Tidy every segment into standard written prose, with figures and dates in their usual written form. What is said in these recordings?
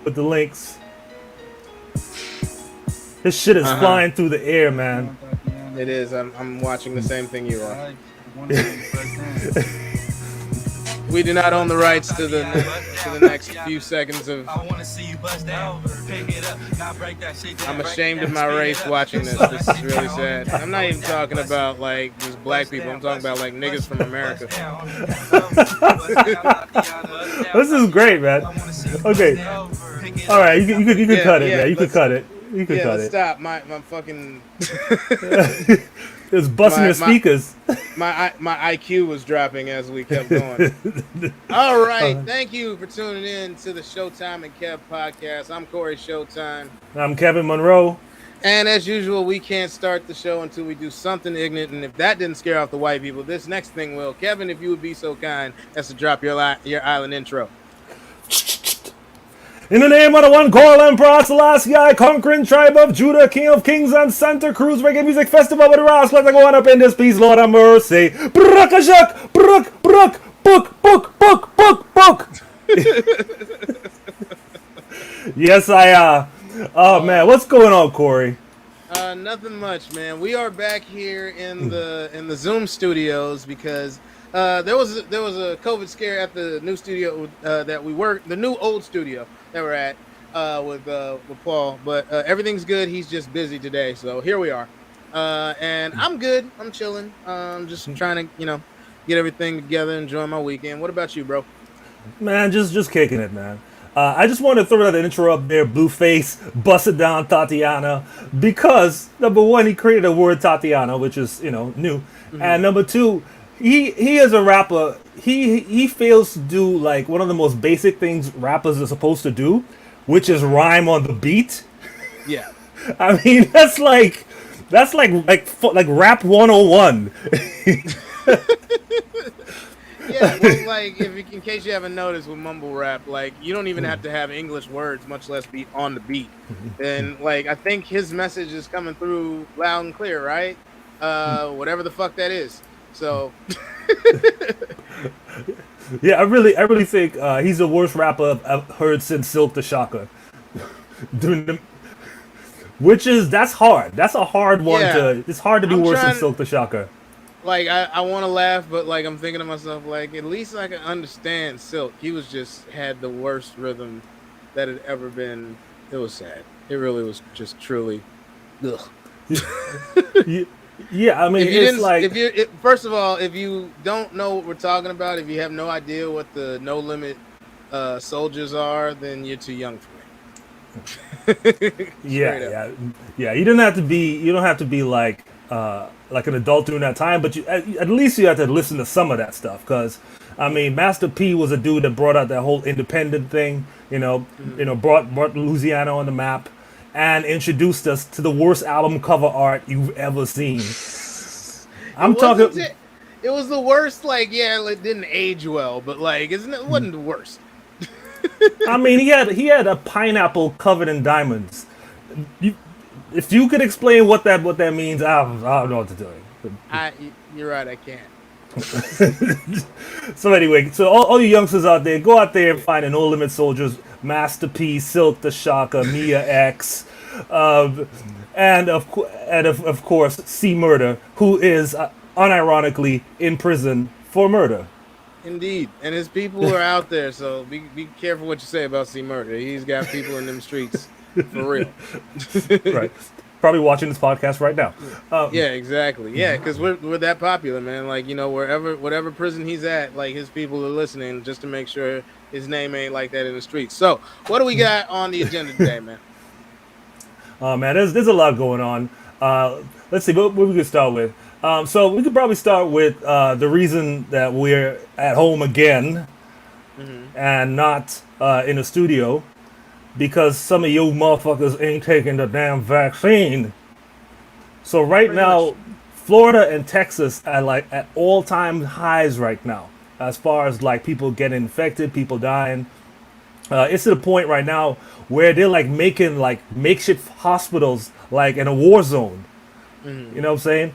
with the links. This shit is Uh-huh. flying through the air, man. It is. I'm watching the same thing you are. We do not own the rights to the next few seconds of. I'm ashamed of my race watching this. This is really sad. I'm not even talking about like just black people. I'm talking about like niggas from America. This is great, man. Okay, all right, you could cut it, Yeah. man. You could cut it. You could Yeah, cut let's it. stop. My fucking It's busting my your my speakers. my IQ was dropping as we kept going. All right, thank you for tuning in to the Showtime and Kev podcast. I'm Corey Showtime, I'm Kevin Monroe. and as usual, we can't start the show until we do something ignorant. And if that didn't scare off the white people, this next thing will. Kevin, if you would be so kind as to drop your island intro. In the name of the one Coral Emperor, Selassie, conquering tribe of Judah, King of Kings and Santa Cruz Reggae Music Festival with the Ross. Let's go on up in this piece, Lord of mercy. Brookajak, brook, book. Yes, oh man, what's going on, Corey? Nothing much, man. We are back here in the Zoom studios because there was a COVID scare at the new studio that we work, the new old studio that we're at with Paul. But everything's good. He's just busy today, so here we are. And I'm good. I'm chilling. Just trying to get everything together, enjoy my weekend. What about you, bro? Man, just kicking it, man. I just wanted to throw that intro up there, Blueface, busted down Tatiana, because number one, he created a word Tatiana, which is new, and number two, he is a rapper. He fails to do like one of the most basic things rappers are supposed to do, which is rhyme on the beat. Yeah. I mean, that's like rap 101. Yeah, well, like in case you haven't noticed with mumble rap, like you don't even have to have English words, much less be on the beat. And like I think his message is coming through loud and clear, right? Whatever the fuck that is. So Yeah, I really think he's the worst rapper I've heard since Silk the Shocker. Doing the, that's hard. That's a hard one to. It's hard to be worse than Silk the Shocker. Like I want to laugh, but like I'm thinking to myself, like at least I can understand Silk. He was just had the worst rhythm that had ever been. It was sad. It really was just truly. Ugh. Yeah, I mean, it's like first of all, if you don't know what we're talking about, if you have no idea what the No Limit soldiers are, then you're too young for me. yeah. You don't have to be like an adult during that time, but you at least you have to listen to some of that stuff, because I mean, Master P was a dude that brought out that whole independent thing, brought Louisiana on the map and introduced us to the worst album cover art you've ever seen. It was the worst. Like, yeah, it didn't age well, but like, it wasn't the worst. I mean, he had a pineapple covered in diamonds. If you could explain what that means, I don't know what to tell you. You're right, I can't. So anyway, so all you youngsters out there, go out there and find an No Limit Soldiers, Master P, Silk the Shocker, Mia X, and of course C Murder, who is unironically in prison for murder. Indeed, and his people are out there, so be careful what you say about C Murder. He's got people in them streets for real. Right. Probably watching this podcast right now. Yeah, exactly. Yeah, because we're that popular, man. Like, whatever prison he's at, like his people are listening just to make sure his name ain't like that in the streets. So, what do we got on the agenda today, man? Man, there's a lot going on. Let's see, what we could start with. So we could probably start with the reason that we're at home again and not in a studio. Because some of you motherfuckers ain't taking the damn vaccine. So right now, Florida and Texas are like at all-time highs right now, as far as like people getting infected, people dying. It's to the point right now where they're like making like makeshift hospitals like in a war zone. You know what I'm saying?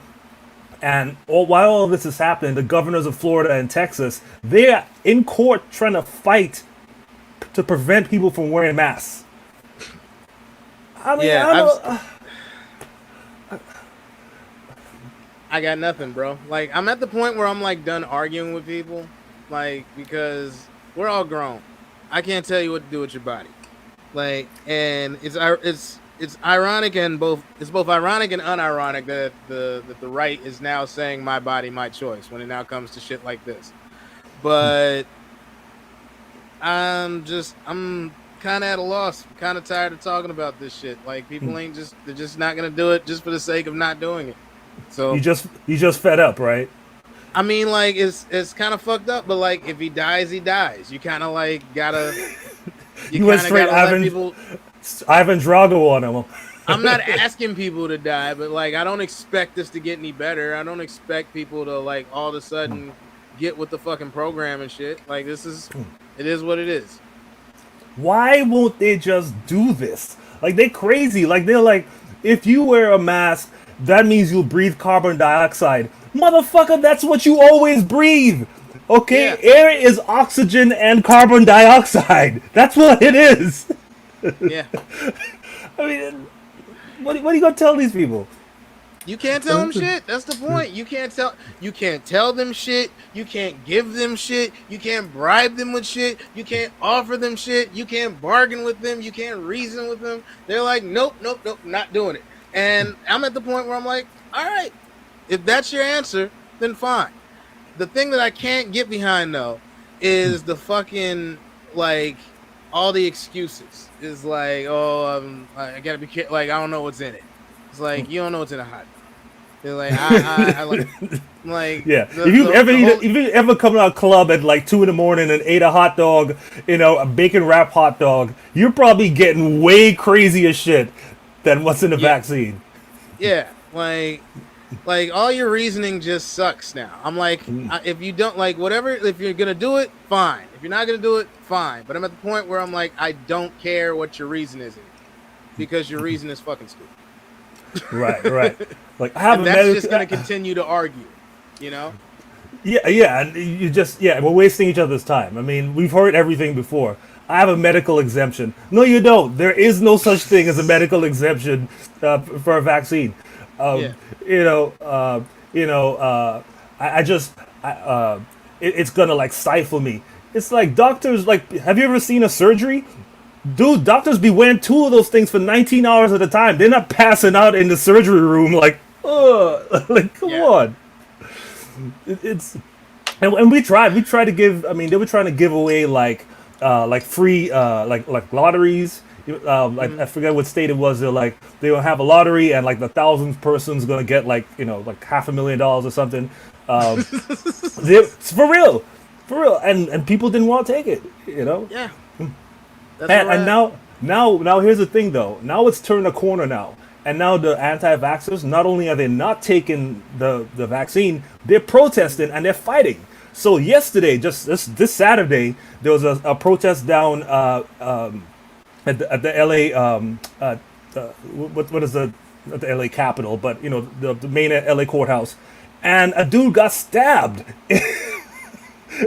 And while all this is happening, the governors of Florida and Texas, they're in court trying to fight to prevent people from wearing masks. I mean, Yeah, I got nothing, bro. Like, I'm at the point where I'm like done arguing with people, like, because we're all grown. I can't tell you what to do with your body. Like, and it's ironic and both ironic and unironic that the right is now saying my body, my choice when it now comes to shit like this. But I'm kind of at a loss. I'm kind of tired of talking about this shit. Like, people they're just not gonna do it just for the sake of not doing it. So you just fed up, right? I mean, like, it's kind of fucked up, but like, if he dies, he dies. You kind of like You went straight let people. Ivan Drago on him. I'm not asking people to die, but like, I don't expect this to get any better. I don't expect people to like all of a sudden get with the fucking program and shit. Like, it is what it is. Why won't they just do this? Like, they crazy. Like, they're like, if you wear a mask, that means you'll breathe carbon dioxide. Motherfucker, that's what you always breathe. Okay? Yeah. Air is oxygen and carbon dioxide. That's what it is. Yeah. I mean, what are you going to tell these people? You can't tell them shit. That's the point. You can't tell them shit. You can't give them shit. You can't bribe them with shit. You can't offer them shit. You can't bargain with them. You can't reason with them. They're like, nope, not doing it. And I'm at the point where I'm like, all right, if that's your answer, then fine. The thing that I can't get behind though is the fucking like all the excuses. Is like, oh, I gotta be careful. Like, I don't know what's in it. It's like, you don't know what's in a hot dog. They're like, I like, yeah. If you ever come to a club at like 2 a.m. and ate a hot dog, a bacon wrapped hot dog, you're probably getting way crazier shit than what's in the vaccine. Yeah, like all your reasoning just sucks now. I'm like, if you don't like whatever, if you're gonna do it, fine. If you're not gonna do it, fine. But I'm at the point where I'm like, I don't care what your reason is, because your reason is fucking stupid. Right. Like, I have that's just gonna continue to argue, Yeah, and we're wasting each other's time. I mean, we've heard everything before. I have a medical exemption. No, you don't. There is no such thing as a medical exemption for a vaccine. It's gonna like stifle me. It's like doctors. Like, have you ever seen a surgery? Dude, doctors be wearing 2 of those things for 19 hours at a time. They're not passing out in the surgery room like, like, come on. And we tried to give. I mean, they were trying to give away like free like lotteries. I forget what state it was. They will have a lottery, and like the 1,000th person's gonna get like like $500,000 or something. For real, and people didn't want to take it. Yeah. And now here's the thing though. Now it's turned a corner now. And now the anti-vaxxers, not only are they not taking the vaccine, they're protesting and they're fighting. So yesterday, just this Saturday, there was a protest down at the LA what is the not the LA Capitol, but the main LA courthouse, and a dude got stabbed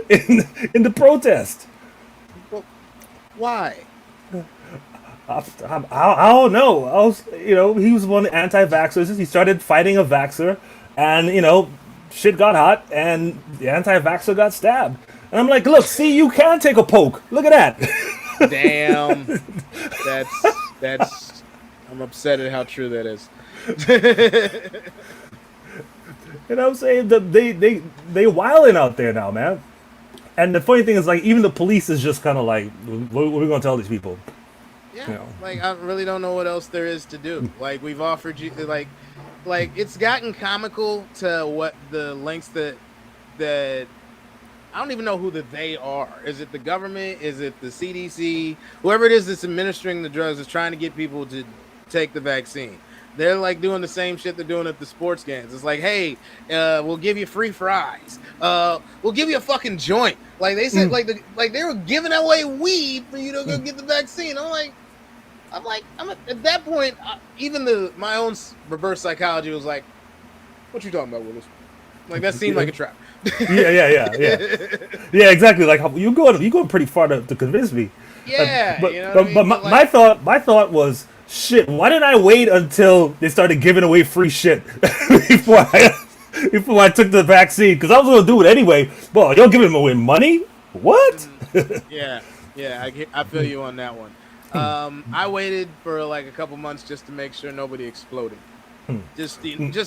in the protest. Well, why? I don't know. He was one of the anti-vaxxers. He started fighting a vaxxer, and shit got hot, and the anti-vaxxer got stabbed. And I'm like, look, see, you can take a poke. Look at that. Damn. That's. I'm upset at how true that is. I'm saying that they wilding out there now, man. And the funny thing is, like, even the police is just kind of like, what are we gonna tell these people? Yeah, like, I really don't know what else there is to do. Like, we've offered you, like it's gotten comical to what the lengths that I don't even know who the they are. Is it the government? Is it the CDC? Whoever it is that's administering the drugs is trying to get people to take the vaccine. They're like doing the same shit they're doing at the sports games. It's like, hey, we'll give you free fries. We'll give you a fucking joint. Like they said, like they were giving away weed for you to go get the vaccine. I'm at that point. Even my own reverse psychology was like, "What you talking about, Willis?" Like, that seemed like a trap. Yeah, exactly. Like, you're going pretty far to convince me. Yeah, But you know what I mean. But my like, thought was, shit. Why didn't I wait until they started giving away free shit before I took the vaccine? Because I was gonna do it anyway. Well, you're giving away money? What? yeah, yeah, I feel you on that one. I waited for like a couple months just to make sure nobody exploded. Just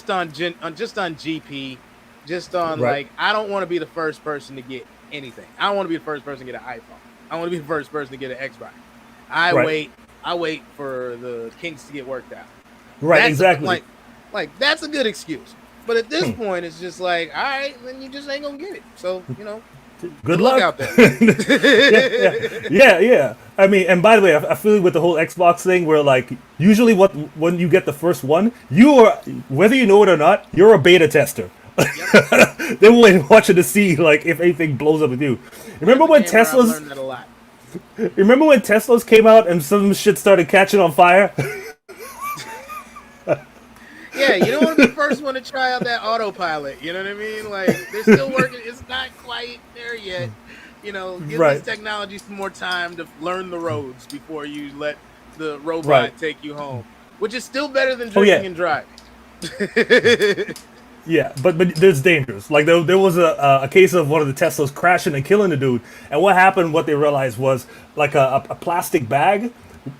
on GP, just on Right. like I don't want to be the first person to get anything. I don't want to be the first person to get an iPhone. I want to be the first person to get an Xbox. I Right. wait. I wait for the kinks to get worked out. Right. That's Exactly. like that's a good excuse. But at this point, it's just like, all right, then you just ain't gonna get it. So Good good luck luck. out there. Yeah. I mean, and by the way, I feel with the whole Xbox thing, where like usually when you get the first one, you are, whether you know it or not, you're a beta tester. Yep. They were watching to see like if anything blows up with you. Remember As a when gamer, I've Teslas? learned that a lot. Remember when Teslas came out and some shit started catching on fire? Yeah, you don't want to be the first one to try out that autopilot. You know what I mean? Like they're still working. It's not quite there yet. Give this Right. technology some more time to learn the roads before you let the robot Right. take you home, which is still better than Oh yeah. drinking and driving. Yeah, but there's dangers. Like there was a case of one of the Teslas crashing and killing a dude, and what happened? What they realized was like a plastic bag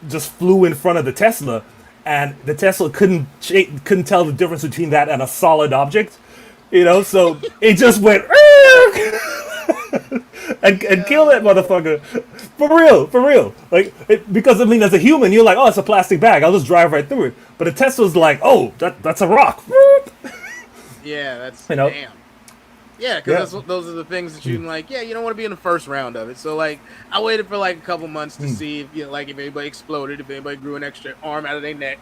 just flew in front of the Tesla, and the Tesla couldn't tell the difference between that and a solid object, So it just went and killed that motherfucker for real. Like because I mean, as a human, you're like, oh, it's a plastic bag. I'll just drive right through it. But the Tesla's like, oh, that's a rock. Yeah, that's You know? damn. Yeah, because those are the things that you like. Yeah, you don't want to be in the first round of it. So like, I waited for like a couple months to see if if anybody exploded, if anybody grew an extra arm out of their neck,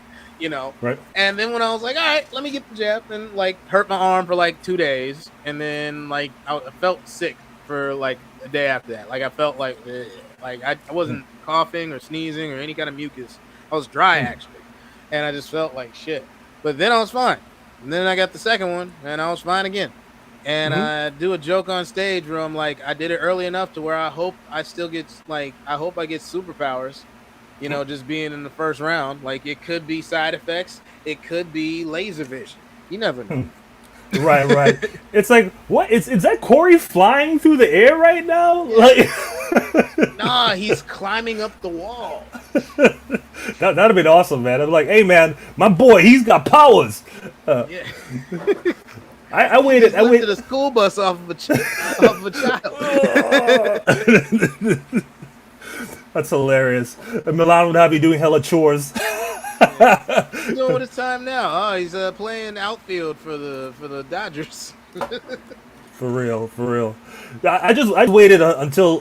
Right. And then when I was like, all right, let me get the jab, and like hurt my arm for like 2 days, and then like I felt sick for like a day after that. Like I felt like I wasn't coughing or sneezing or any kind of mucus. I was dry actually, and I just felt like shit. But then I was fine. And then I got the second one, and I was fine again. And I do a joke on stage where I'm like, I did it early enough to where I hope I get superpowers, just being in the first round. Like, it could be side effects. It could be laser vision. You never know. Right. It's like, what? Is that Corey flying through the air right now? Like, Nah, he's climbing up the wall. that'd have been awesome, man. I'm like, hey, man, my boy, he's got powers. Yeah. I waited. I lifted a school bus off of a child. That's hilarious. And Milan would have you doing hella chores. He's doing his time now. Oh, he's playing outfield for the Dodgers. For real. I waited until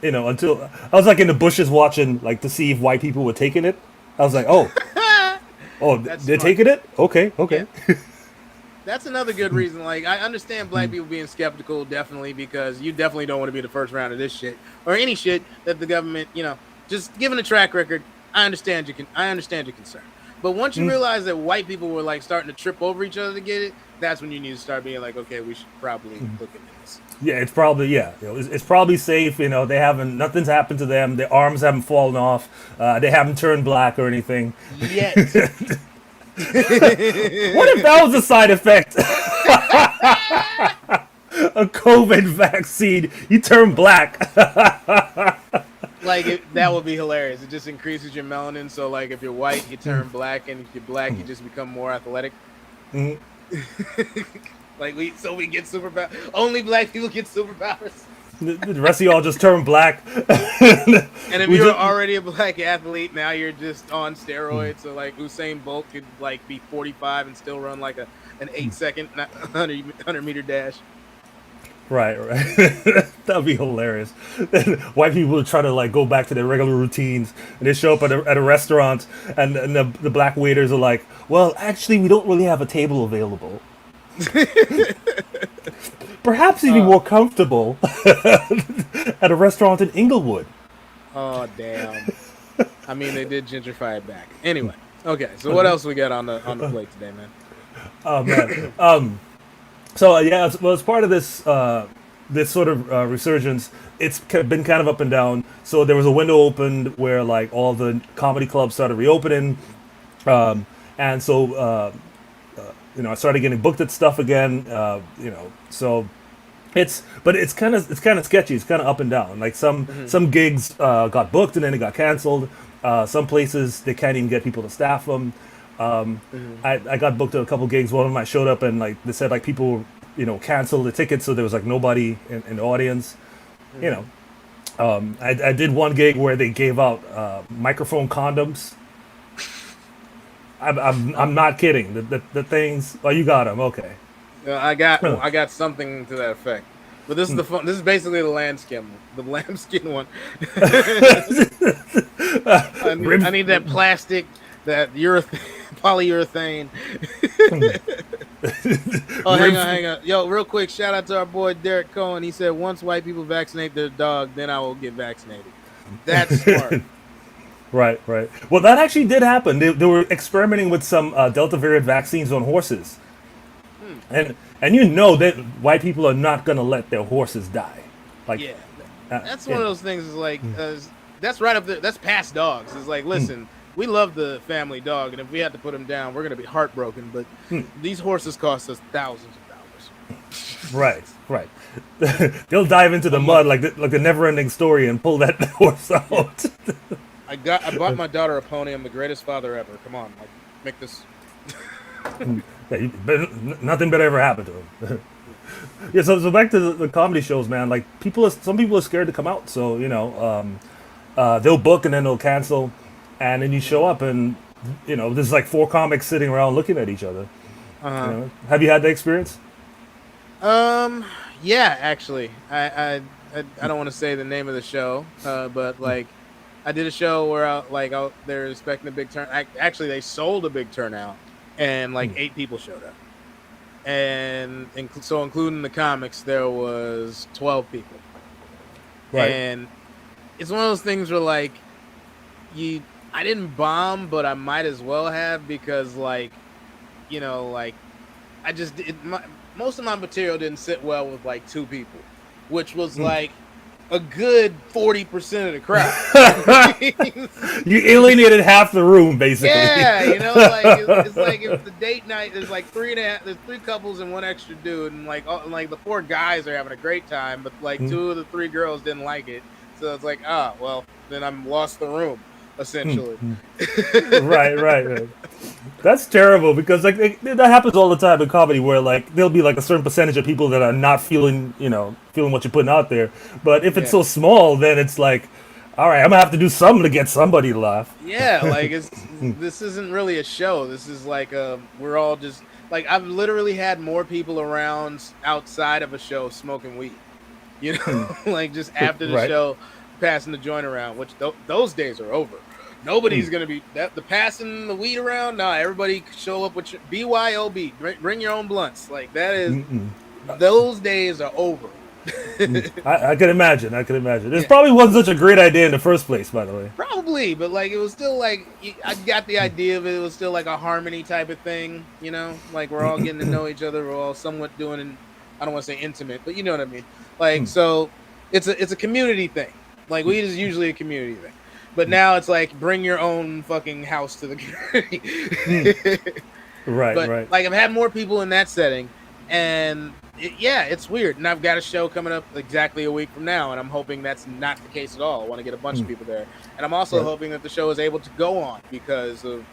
until I was like in the bushes watching like to see if white people were taking it. I was like, oh, they're smart. taking it. Okay. Yeah. That's another good reason. Like, I understand black people being skeptical, definitely, because you definitely don't want to be the first round of this shit or any shit that the government, just given a track record. I understand your concern, but once you realize that white people were like starting to trip over each other to get it, that's when you need to start being like, okay, we should probably look at this. Yeah, it's probably it's probably safe. Nothing's happened to them. Their arms haven't fallen off. They haven't turned black or anything. Yet. What if that was a side effect? A COVID vaccine, you turn black. Like, that would be hilarious. It just increases your melanin. So, like, if you're white, you turn black, and if you're black, you just become more athletic. Like, we get superpowers. Only black people get superpowers. The rest of y'all just turn black. And if you're already a black athlete, now you're just on steroids. So, like, Usain Bolt could, like, be 45 and still run, like, an 8-second 100-meter dash. Right. That'd be hilarious. White people would try to like go back to their regular routines, and they show up at a restaurant, and the black waiters are like, "Well, actually, we don't really have a table available. Perhaps you'd be more comfortable at a restaurant in Inglewood." Oh, damn. I mean, they did gentrify it back. Anyway, okay. So what else we got on the plate today, man? Oh man. So as part of this this sort of resurgence, it's been kind of up and down. So there was a window opened where like all the comedy clubs started reopening, and so I started getting booked at stuff again. So it's kind of sketchy. It's kind of up and down. Like some gigs got booked and then it got canceled. Some places they can't even get people to staff them. I got booked at a couple gigs. One of them I showed up and like they said like people canceled the tickets, so there was like nobody in the audience. You know, I did one gig where they gave out microphone condoms. I'm not kidding. The things. Oh, you got them. Okay. I got something to that effect. But this is the fun. This is basically the lambskin one. I need that plastic, that polyurethane. Oh, hang on. Yo, real quick, shout out to our boy Derek Cohen. He said, once white people vaccinate their dog, then I will get vaccinated. That's smart. Right. Well, that actually did happen. They were experimenting with some Delta variant vaccines on horses. And that white people are not going to let their horses die. Like, yeah. That's one of those things is like, that's right up there. That's past dogs. It's like, listen, we love the family dog, and if we had to put him down, we're going to be heartbroken. But these horses cost us thousands of dollars. Right. They'll dive into the mud like a never-ending story and pull that horse out. Yeah. I bought my daughter a pony. I'm the greatest father ever. Come on, like, make this. Yeah, nothing better ever happened to him. Yeah, so back to the comedy shows, man. Like some people are scared to come out, so they'll book and then they'll cancel, and then you show up and there's like 4 comics sitting around looking at each other. Have you had that experience? Yeah, actually, I don't want to say the name of the show, but like I did a show where they're expecting a big turn. Actually, they sold a big turnout. And like 8 people showed up, and so including the comics, there was 12 people. Right. And it's one of those things where like I didn't bomb, but I might as well have, because like I just most of my material didn't sit well with like 2 people, which was like a good 40% of the crowd. You alienated half the room, basically. Yeah, it's like if the date night there's like 3 couples and 1 extra dude, and like the 4 guys are having a great time, but like 2 of the 3 girls didn't like it. So it's like, well, then I'm lost the room, essentially. Right. That's terrible, because like that happens all the time in comedy, where like there'll be like a certain percentage of people that are not feeling what you're putting out there. But if it's so small, then it's like, all right, I'm gonna have to do something to get somebody to laugh. Yeah, like this isn't really a show. This is like we're all just like, I've literally had more people around outside of a show smoking weed. Like just after the show, passing the joint around, which those days are over. Nobody's gonna be the passing the weed around. Nah, everybody show up with your BYOB. Bring your own blunts. Like that is those days are over. I can imagine. This probably wasn't such a great idea in the first place, by the way. Probably, but like it was still like I got the idea of it. It was still like a harmony type of thing, Like we're all getting to know each other. We're all somewhat doing, I don't want to say intimate, but you know what I mean. Like so, it's a community thing. Like weed is usually a community thing. But now it's like, bring your own fucking house to the community. Right. Like I've had more people in that setting, and it's weird. And I've got a show coming up exactly a week from now, and I'm hoping that's not the case at all. I want to get a bunch of people there, and I'm also hoping that the show is able to go on, because of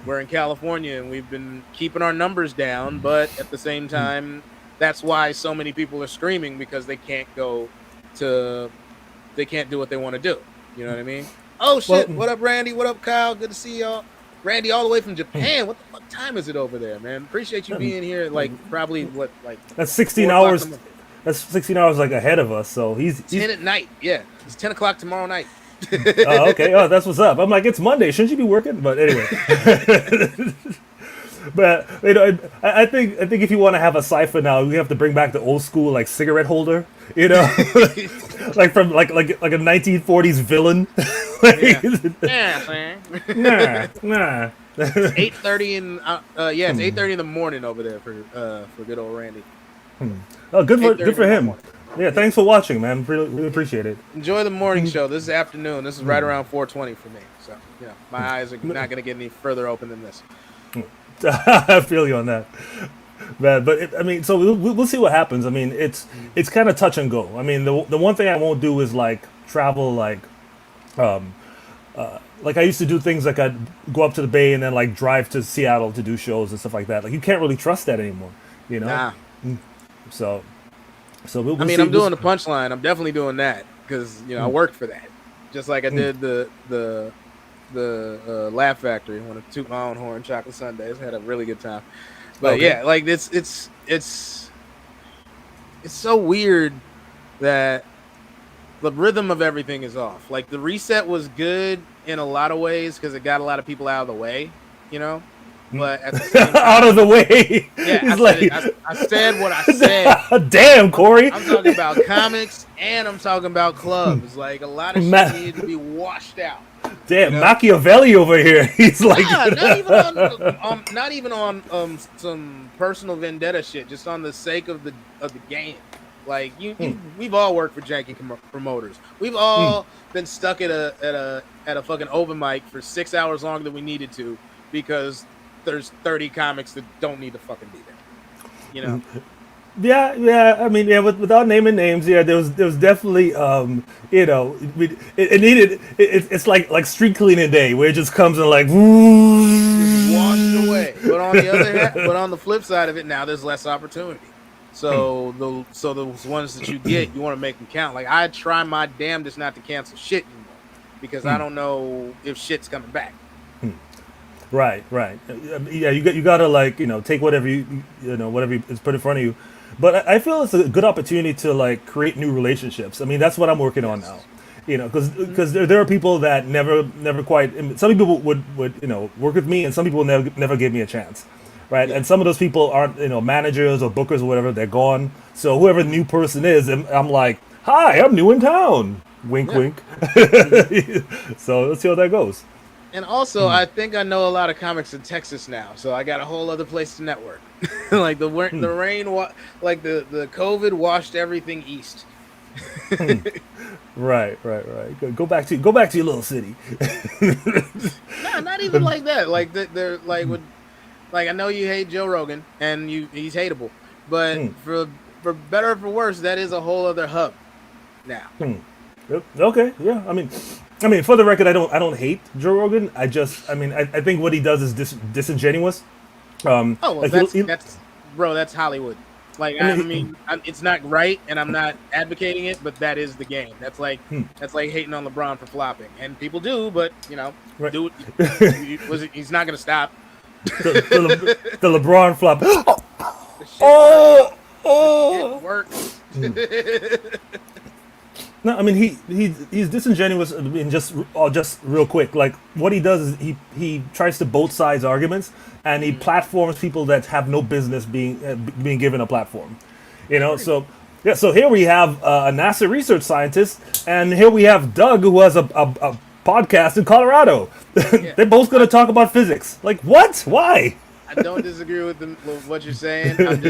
we're in California and we've been keeping our numbers down, but at the same time, that's why so many people are screaming, because they can't do what they want to do. You know what I mean? Oh shit! What up, Randy? What up, Kyle? Good to see y'all. Randy, all the way from Japan. What the fuck time is it over there, man? Appreciate you being here. Like probably that's 16 hours. That's 16 hours like ahead of us. So he's 10 at night. Yeah, it's 10 o'clock tomorrow night. Oh, okay. Oh, that's what's up. I'm like, it's Monday. Shouldn't you be working? But anyway. But I think if you want to have a cipher now, we have to bring back the old school like cigarette holder, like from like a 1940s villain. Nah. It's 8:30 in it's 8:30 in the morning over there for good old Randy. Oh, good 8:30 for tomorrow him. morning. Yeah, thanks for watching, man. Really appreciate it. Enjoy the morning show. This is afternoon. This is right around 4:20 for me. So my eyes are not going to get any further open than this. I feel you on that, man. But I mean, so we'll see what happens. I mean, it's kind of touch and go. I mean, the one thing I won't do is like travel like I used to do things like I'd go up to the Bay and then like drive to Seattle to do shows and stuff like that. Like you can't really trust that anymore, you know. Nah. So we'll I mean, see. I'm doing the punchline. I'm definitely doing that because I worked for that, just like I did the Laugh Factory. I want to toot my own horn. Chocolate Sundays, had a really good time. But yeah, like it's so weird that the rhythm of everything is off. Like the reset was good in a lot of ways because it got a lot of people out of the way, But at the same time, out of the way. Yeah, I said what I said. Damn, Corey. I'm talking about comics and I'm talking about clubs. Like a lot of shit needed to be washed out. Damn, Machiavelli over here. He's like, not even on some personal vendetta shit. Just on the sake of the game. Like we've all worked for janky promoters. We've all been stuck at a fucking open mic for 6 hours longer than we needed to because there's 30 comics that don't need to fucking be there. Yeah. I mean, without naming names, there was definitely, it needed. It's like street cleaning day where it just comes and like washed away. But on the other hand, on the flip side of it, now there's less opportunity. So those ones that you get, you want to make them count. Like I try my damnedest not to cancel shit anymore because I don't know if shit's coming back. Right. Yeah, you gotta like take whatever whatever is put in front of you. But I feel it's a good opportunity to like create new relationships. I mean, that's what I'm working on now. Because there are people that never quite. Some people would work with me, and some people never gave me a chance. Right, and some of those people aren't, managers or bookers or whatever. They're gone. So whoever the new person is, I'm like, "Hi, I'm new in town." Wink, wink. So let's see how that goes. And also, I think I know a lot of comics in Texas now, so I got a whole other place to network. Like the rain, like the COVID washed everything east. Right. Go back to your little city. No, not even like that. Like they're like with. Like I know you hate Joe Rogan and he's hateable, but for better or for worse, that is a whole other hub now. Okay, yeah. I mean, for the record, I don't hate Joe Rogan. I think what he does is disingenuous. That's Hollywood. Like it's not right, and I'm not advocating it, but that is the game. That's like hating on LeBron for flopping, and people do, but right. do it. He's not gonna stop. the LeBron flop. It works. No, I mean he's disingenuous. I mean, just real quick, like what he does is he tries to both sides arguments, and he platforms people that have no business being given a platform. So yeah. So here we have a NASA research scientist, and here we have Doug, who has a podcast in Colorado. They're both going to talk about physics. Like what? Why? I don't disagree with what you're saying. I'm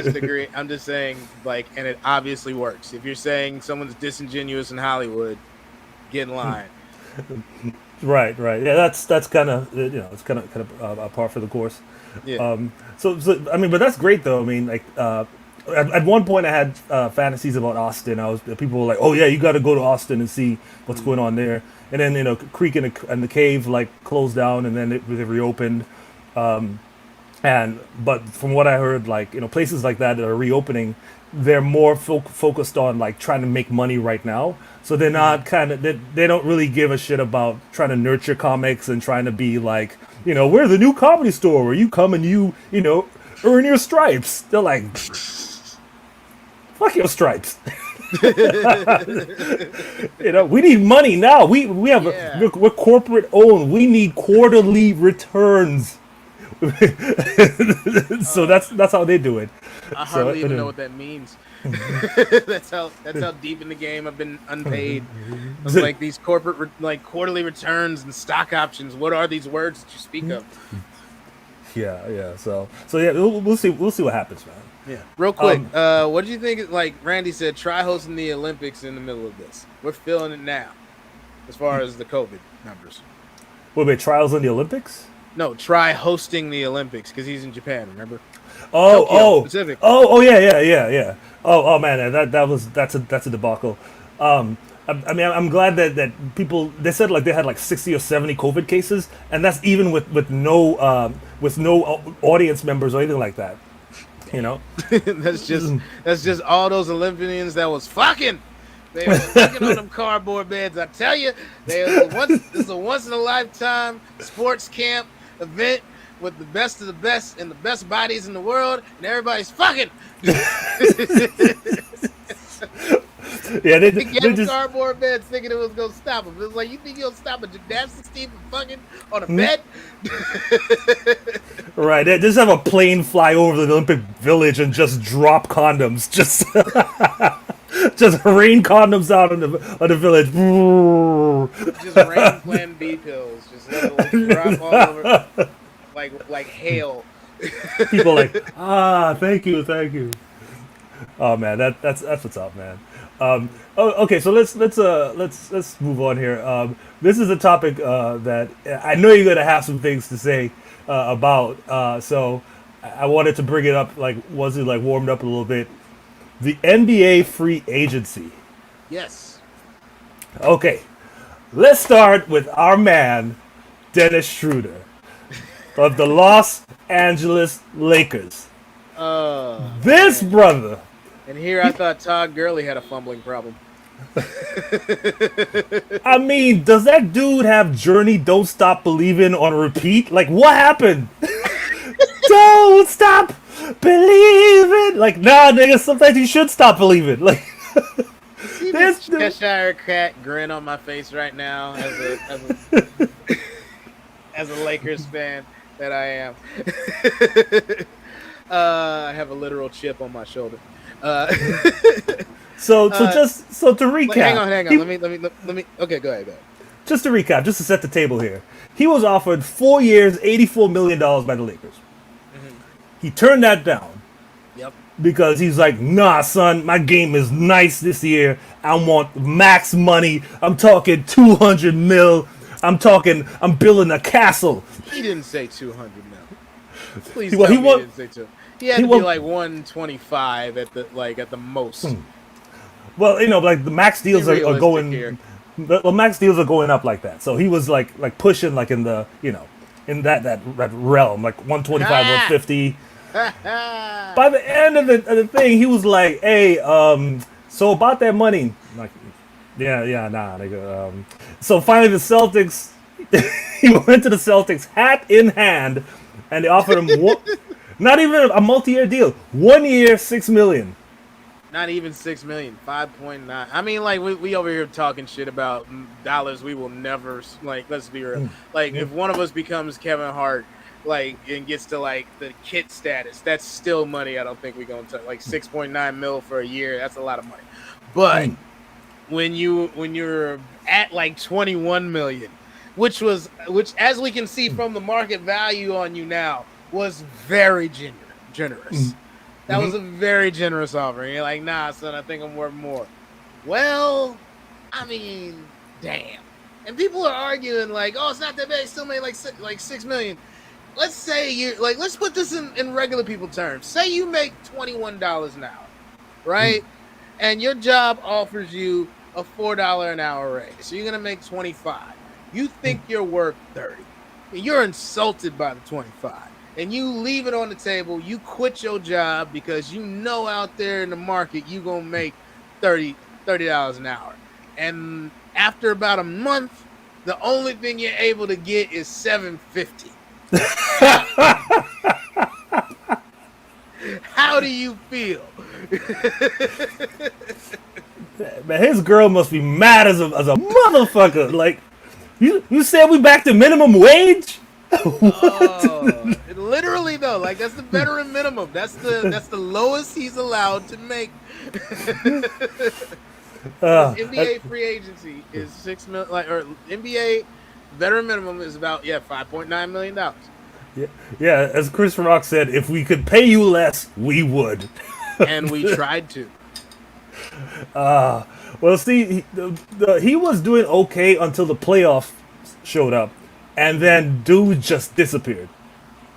just saying, like, and it obviously works. If you're saying someone's disingenuous in Hollywood, get in line. Right. Yeah, that's kind of it's kind of a par for the course. Yeah. So I mean, but that's great though. I mean, like at one point I had fantasies about Austin. People were like, oh yeah, you got to go to Austin and see what's going on there. And then Creek and the Cave like closed down, and then they reopened. But from what I heard, like places like that are reopening, they're more focused on like trying to make money right now. So they're not they don't really give a shit about trying to nurture comics and trying to be like we're the new comedy store where you come and you earn your stripes. They're like, fuck your stripes. We need money now. We have we're corporate owned. We need quarterly returns. So that's how they do it. I hardly even know what that means. that's how deep in the game I've been unpaid. I was like these corporate quarterly returns and stock options. What are these words that you speak of? Yeah. So yeah, we'll see. We'll see what happens, man. Yeah. Real quick, what do you think? Like Randy said, try hosting the Olympics in the middle of this. We're feeling it now, as far as the COVID numbers. Wait, trials in the Olympics? No, try hosting the Olympics because he's in Japan. Remember? Oh, Tokyo specifically. yeah. Oh man, that's a debacle. I mean, I'm glad that people, they said like they had like 60 or 70 COVID cases, and that's even with no audience members or anything like that. You know, that's just all those Olympians that was fucking. They were fucking on them cardboard beds. I tell you, this is a once in a lifetime sports camp event with the best of the best and the best bodies in the world, and everybody's fucking. Yeah, they gave just cardboard beds thinking it was gonna stop them. It was like, you think you'll stop a gymnastics team from fucking on a bed? Right. They just have a plane fly over the Olympic Village and just drop condoms, just just rain condoms out on the village. Just rain Plan B pills, just let it drop all over like hail. People like, thank you. Oh man, that's what's up, man. Okay, so let's move on here. This is a topic that I know you're gonna have some things to say about. So I wanted to bring it up. Like, was it like warmed up a little bit? The NBA free agency. Yes. Okay, let's start with our man Dennis Schroeder of the Los Angeles Lakers. This brother. And here I thought Todd Gurley had a fumbling problem. I mean, does that dude have Journey Don't Stop Believing on repeat? Like, what happened? Don't stop believing. Like, nah, nigga, sometimes you should stop believing. Like, see this Cheshire Cat grin on my face right now as a Lakers fan that I am. I have a literal chip on my shoulder. So to recap. Hang on. Let me. Okay, go ahead. Just to recap, just to set the table here. He was offered 4 years, $84 million by the Lakers. Mm-hmm. He turned that down. Yep. Because he's like, nah, son, my game is nice this year. I want max money. I'm talking 200 mil. I'm building a castle. He didn't say 200 mil. Please he didn't say 200. He had to be like 125 at the most. Well, you know, like the max deals are going. The max deals are going up like that. So he was like pushing like in the in that realm, like 125, 150. By the end of the thing, he was like, "Hey, so about that money, like, nah." So finally, the Celtics. He went to the Celtics, hat in hand, and they offered him not even a multi-year deal, 1 year, $6 million. Not even 6 million, 5.9. I mean, like we over here talking shit about dollars. We will never, like, let's be real. Like, if one of us becomes Kevin Hart, like, and gets to like the Kit status, that's still money. I don't think we're gonna take like 6.9 mil for a year. That's a lot of money. But when you're at like 21 million, which as we can see from the market value on you now, was very generous. That was a very generous offer. And you're like, nah, son, I think I'm worth more. Well, I mean, damn. And people are arguing like, oh, it's not that bad. It still made like 6 million. Let's say let's put this in regular people terms. Say you make $21 an hour, right? And your job offers you a $4 an hour raise. So you're going to make 25. You think you're worth 30. You're insulted by the 25. And you leave it on the table. You quit your job because you know out there in the market you're going to make $30 an hour. And after about a month, the only thing you're able to get is $7.50. How do you feel? Man, his girl must be mad as a motherfucker. Like, you said we back to minimum wage? Oh, literally though, like that's the veteran minimum. That's the lowest he's allowed to make. NBA free agency is 6 million, or NBA veteran minimum is about $5.9 million. Yeah, yeah. As Chris Rock said, if we could pay you less, we would. And we tried to. Well, see, he was doing okay until the playoffs showed up, and then dude just disappeared.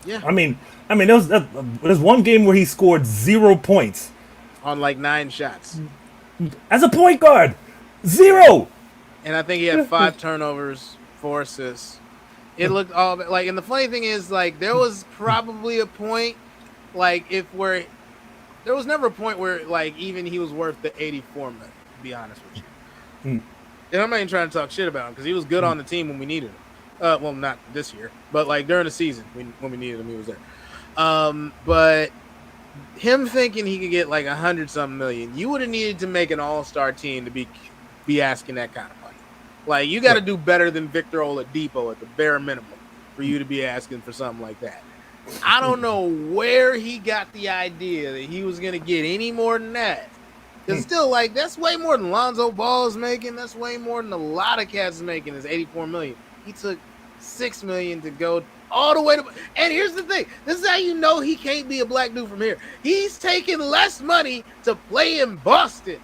Yeah. I mean, there's one game where he scored 0 points On like 9 shots. as a point guard, zero. And I think he had 5 turnovers, 4 assists. It looked all like, and the funny thing is, like, there was probably a point, like, there was never a point where, like, even he was worth the 84 million, to be honest with you. And I'm not even trying to talk shit about him because he was good on the team when we needed him. Well, not this year, but like during the season when we needed him, he was there. But him thinking he could get like 100-something million, you would have needed to make an all-star team to be asking that kind of money. Like, you got to do better than Victor Oladipo at the bare minimum for you to be asking for something like that. I don't know where he got the idea that he was going to get any more than that. It's still like, that's way more than Lonzo Ball is making. That's way more than a lot of cats is making is 84 million. He took $6 million to go all the way to. And here's the thing. This is how you know he can't be a black dude from here. He's taking less money to play in Boston.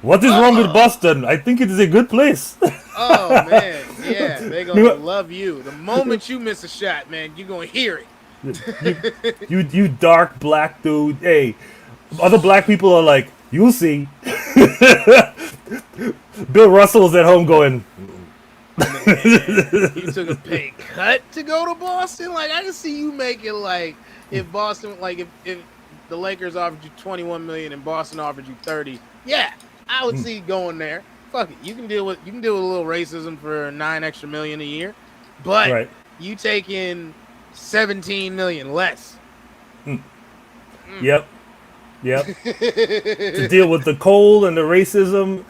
What is wrong with Boston? I think it is a good place. Oh, man. Yeah, they're going to love you. The moment you miss a shot, man, you're going to hear it. You dark black dude. Hey, other black people are like, you'll see. Bill Russell's at home going, Man, you took a pay cut to go to Boston? Like, I can see you making, like, if Boston, like, if the Lakers offered you 21 million and Boston offered you 30, yeah, I would see you going there. Fuck it. You can deal with a little racism for 9 extra million a year, but right. You take in 17 million less. Yep. To deal with the cold and the racism.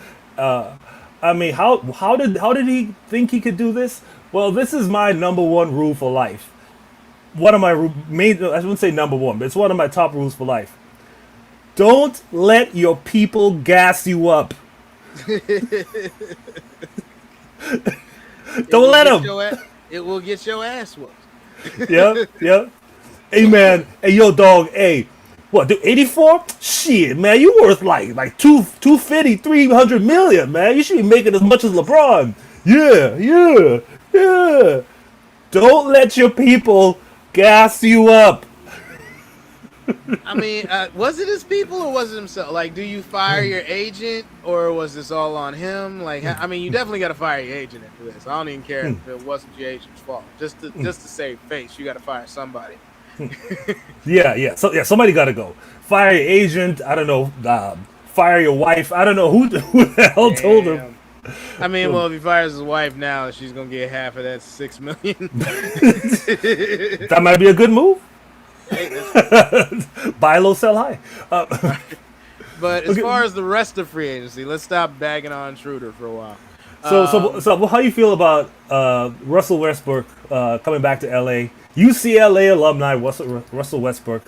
I mean, how did he think he could do this? Well, this is my number one rule for life. One of my main, I wouldn't say number one, but it's one of my top rules for life. Don't let your people gas you up. Don't let them. It will get your ass whooped. Yep. Hey, man. Hey, yo, dog. Hey, what, 84? Shit, man. You worth like 250, 300 million, man. You should be making as much as LeBron. Yeah. Don't let your people gas you up. I mean, was it his people or was it himself? Like, do you fire your agent or was this all on him? Like, I mean, you definitely got to fire your agent after this. I don't even care if it wasn't your agent's fault. Just to save face, you got to fire somebody. Yeah. So somebody got to go. Fire your agent. I don't know. Fire your wife. I don't know who the hell told him. I mean, well, if he fires his wife now, she's gonna get half of that $6 million. That might be a good move. Buy low, sell high. But as far as the rest of free agency, let's stop bagging on Schroeder for a while. So how you feel about Russell Westbrook coming back to LA? UCLA alumni Russell Westbrook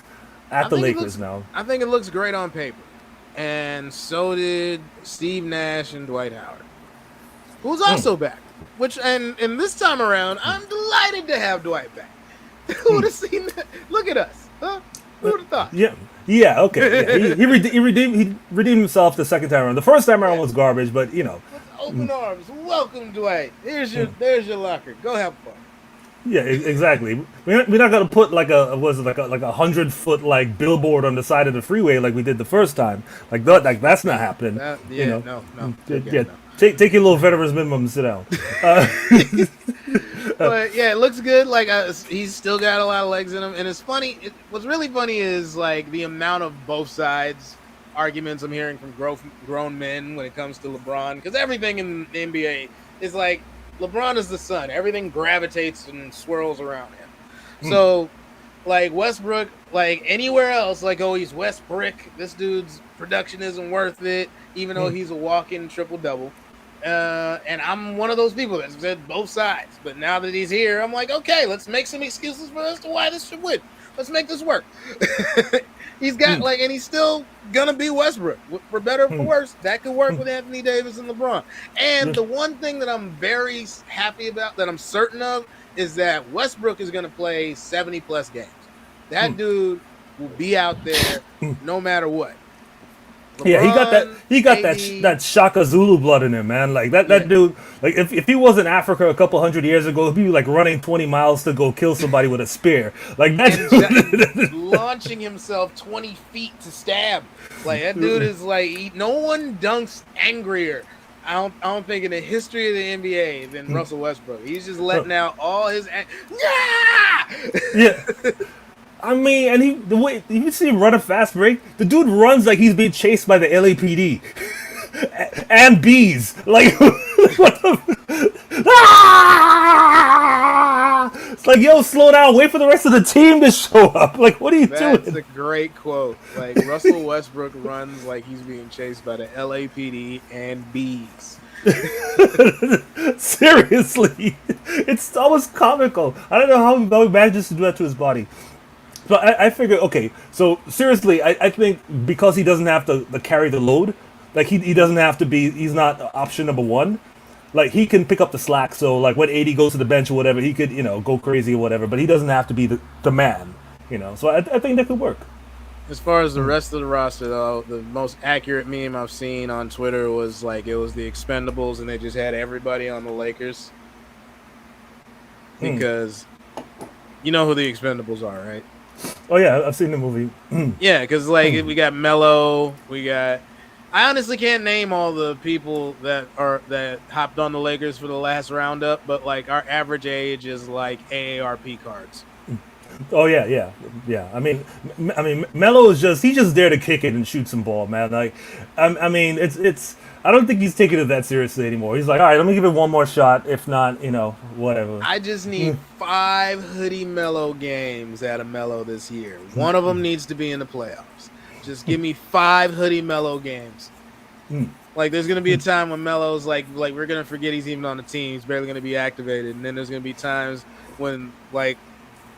at the Lakers now. I think it looks great on paper, and so did Steve Nash and Dwight Howard, who's also back. And this time around, I'm delighted to have Dwight back. Who would have seen that? Look at us, huh? Who would have thought? Yeah. Okay. Yeah. He redeemed himself the second time around. The first time around was garbage, but you know. With open arms, welcome, Dwight. There's your locker. Go have fun. Yeah, exactly. We're not gonna put like a 100-foot like billboard on the side of the freeway like we did the first time. Like that's not happening. No. Take your little veterans minimum and sit down. But yeah, it looks good. Like he's still got a lot of legs in him, and it's funny. What's really funny is like the amount of both sides arguments I'm hearing from grown men when it comes to LeBron, because everything in the NBA is like LeBron is the sun. Everything gravitates and swirls around him. So, like Westbrook, like anywhere else, like, oh, he's Westbrook. This dude's production isn't worth it, even though he's a walk-in triple-double. And I'm one of those people that said both sides. But now that he's here, I'm like, okay, let's make some excuses for us to why this should win. Let's make this work. He's got like, and he's still gonna be Westbrook for better or for worse. That could work with Anthony Davis and LeBron. And the one thing that I'm very happy about, that I'm certain of, is that Westbrook is gonna play 70 plus games. That dude will be out there no matter what. LeBron, Yeah, he got AD, that Shaka Zulu blood in him, man. Like that dude. Like if he was in Africa a couple hundred years ago, he'd be like running 20 miles to go kill somebody with a spear. Like that and launching himself 20 feet to stab. Like that dude is like, no one dunks angrier. I don't think in the history of the NBA than Russell Westbrook. He's just letting out all his yeah. I mean, and the way you see him run a fast break, the dude runs like he's being chased by the LAPD and bees. Like, what the? It's like, yo, slow down. Wait for the rest of the team to show up. Like, what are you doing? That's a great quote. Like, Russell Westbrook runs like he's being chased by the LAPD and bees. Seriously, it's almost comical. I don't know how he manages to do that to his body. So I figure, okay, so seriously, I think because he doesn't have to carry the load, like he doesn't have to be, he's not option number one. Like he can pick up the slack, so like when AD goes to the bench or whatever, he could, go crazy or whatever, but he doesn't have to be the man, So I think that could work. As far as the rest of the roster, though, the most accurate meme I've seen on Twitter was like it was the Expendables and they just had everybody on the Lakers. Because you know who the Expendables are, right? Oh yeah, I've seen the movie. Yeah, because like we got Melo, I honestly can't name all the people that hopped on the Lakers for the last roundup, but like our average age is like AARP cards. Oh yeah. I mean, Melo is he's just there to kick it and shoot some ball, man. Like, I mean, it's. I don't think he's taking it that seriously anymore. He's like, all right, let me give it one more shot. If not, whatever. I just need 5 hoodie Melo games out of Melo this year. One of them needs to be in the playoffs. Just give me 5 hoodie Melo games. Like, there's gonna be a time when Melo's like we're gonna forget he's even on the team. He's barely gonna be activated, and then there's gonna be times when like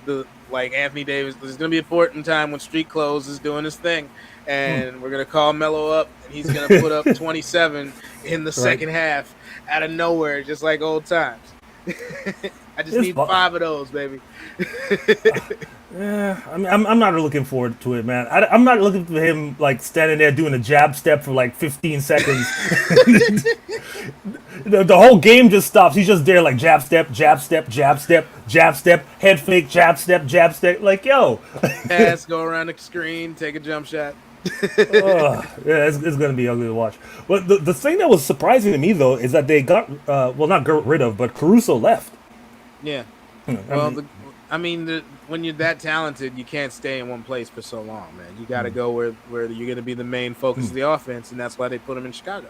Anthony Davis. There's gonna be a important time when Street Clothes is doing his thing, and we're gonna call Melo up, and he's gonna put up 27 in the second half out of nowhere, just like old times. I just need 5 of those, baby. Yeah, I mean, I'm not looking forward to it, man. I'm not looking for him like standing there doing a jab step for like 15 seconds. The whole game just stops. He's just there like jab step, jab step, jab step, jab step, head fake, jab step, jab step. Like, yo. Pass, go around the screen, take a jump shot. Yeah, it's going to be ugly to watch. But the thing that was surprising to me, though, is that they got, not got rid of, but Caruso left. Yeah. When you're that talented, you can't stay in one place for so long, man. You got to go where you're going to be the main focus of the offense, and that's why they put him in Chicago.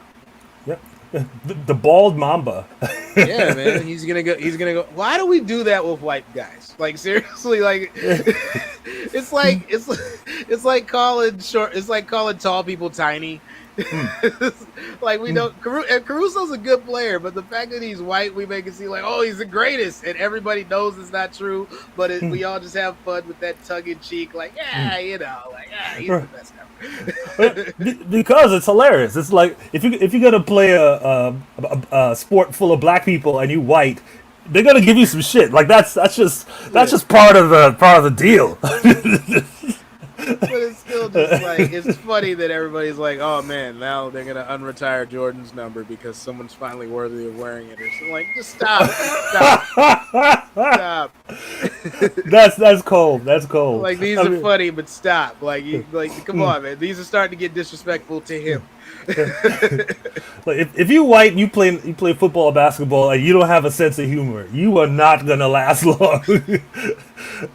Yep. The bald Mamba. Yeah, man. He's gonna go. Why do we do that with white guys? Like, seriously, like it's like calling short. It's like calling tall people tiny. Like, we don't. Caruso's a good player, but the fact that he's white, we make it seem like, oh, he's the greatest, and everybody knows it's not true. But we all just have fun with that tongue in cheek, like, he's the best ever. Because it's hilarious. It's like if you're gonna play a sport full of black people and you white, they're gonna give you some shit. Like that's just part of the deal. But it's still just like, it's funny that everybody's like, oh man, now they're gonna unretire Jordan's number because someone's finally worthy of wearing it. Or something. Like, just stop. That's cold. That's cold. Like, these are funny, but stop. Like, come on, man. These are starting to get disrespectful to him. Like, if you white and you play football or basketball and you don't have a sense of humor, you are not gonna last long.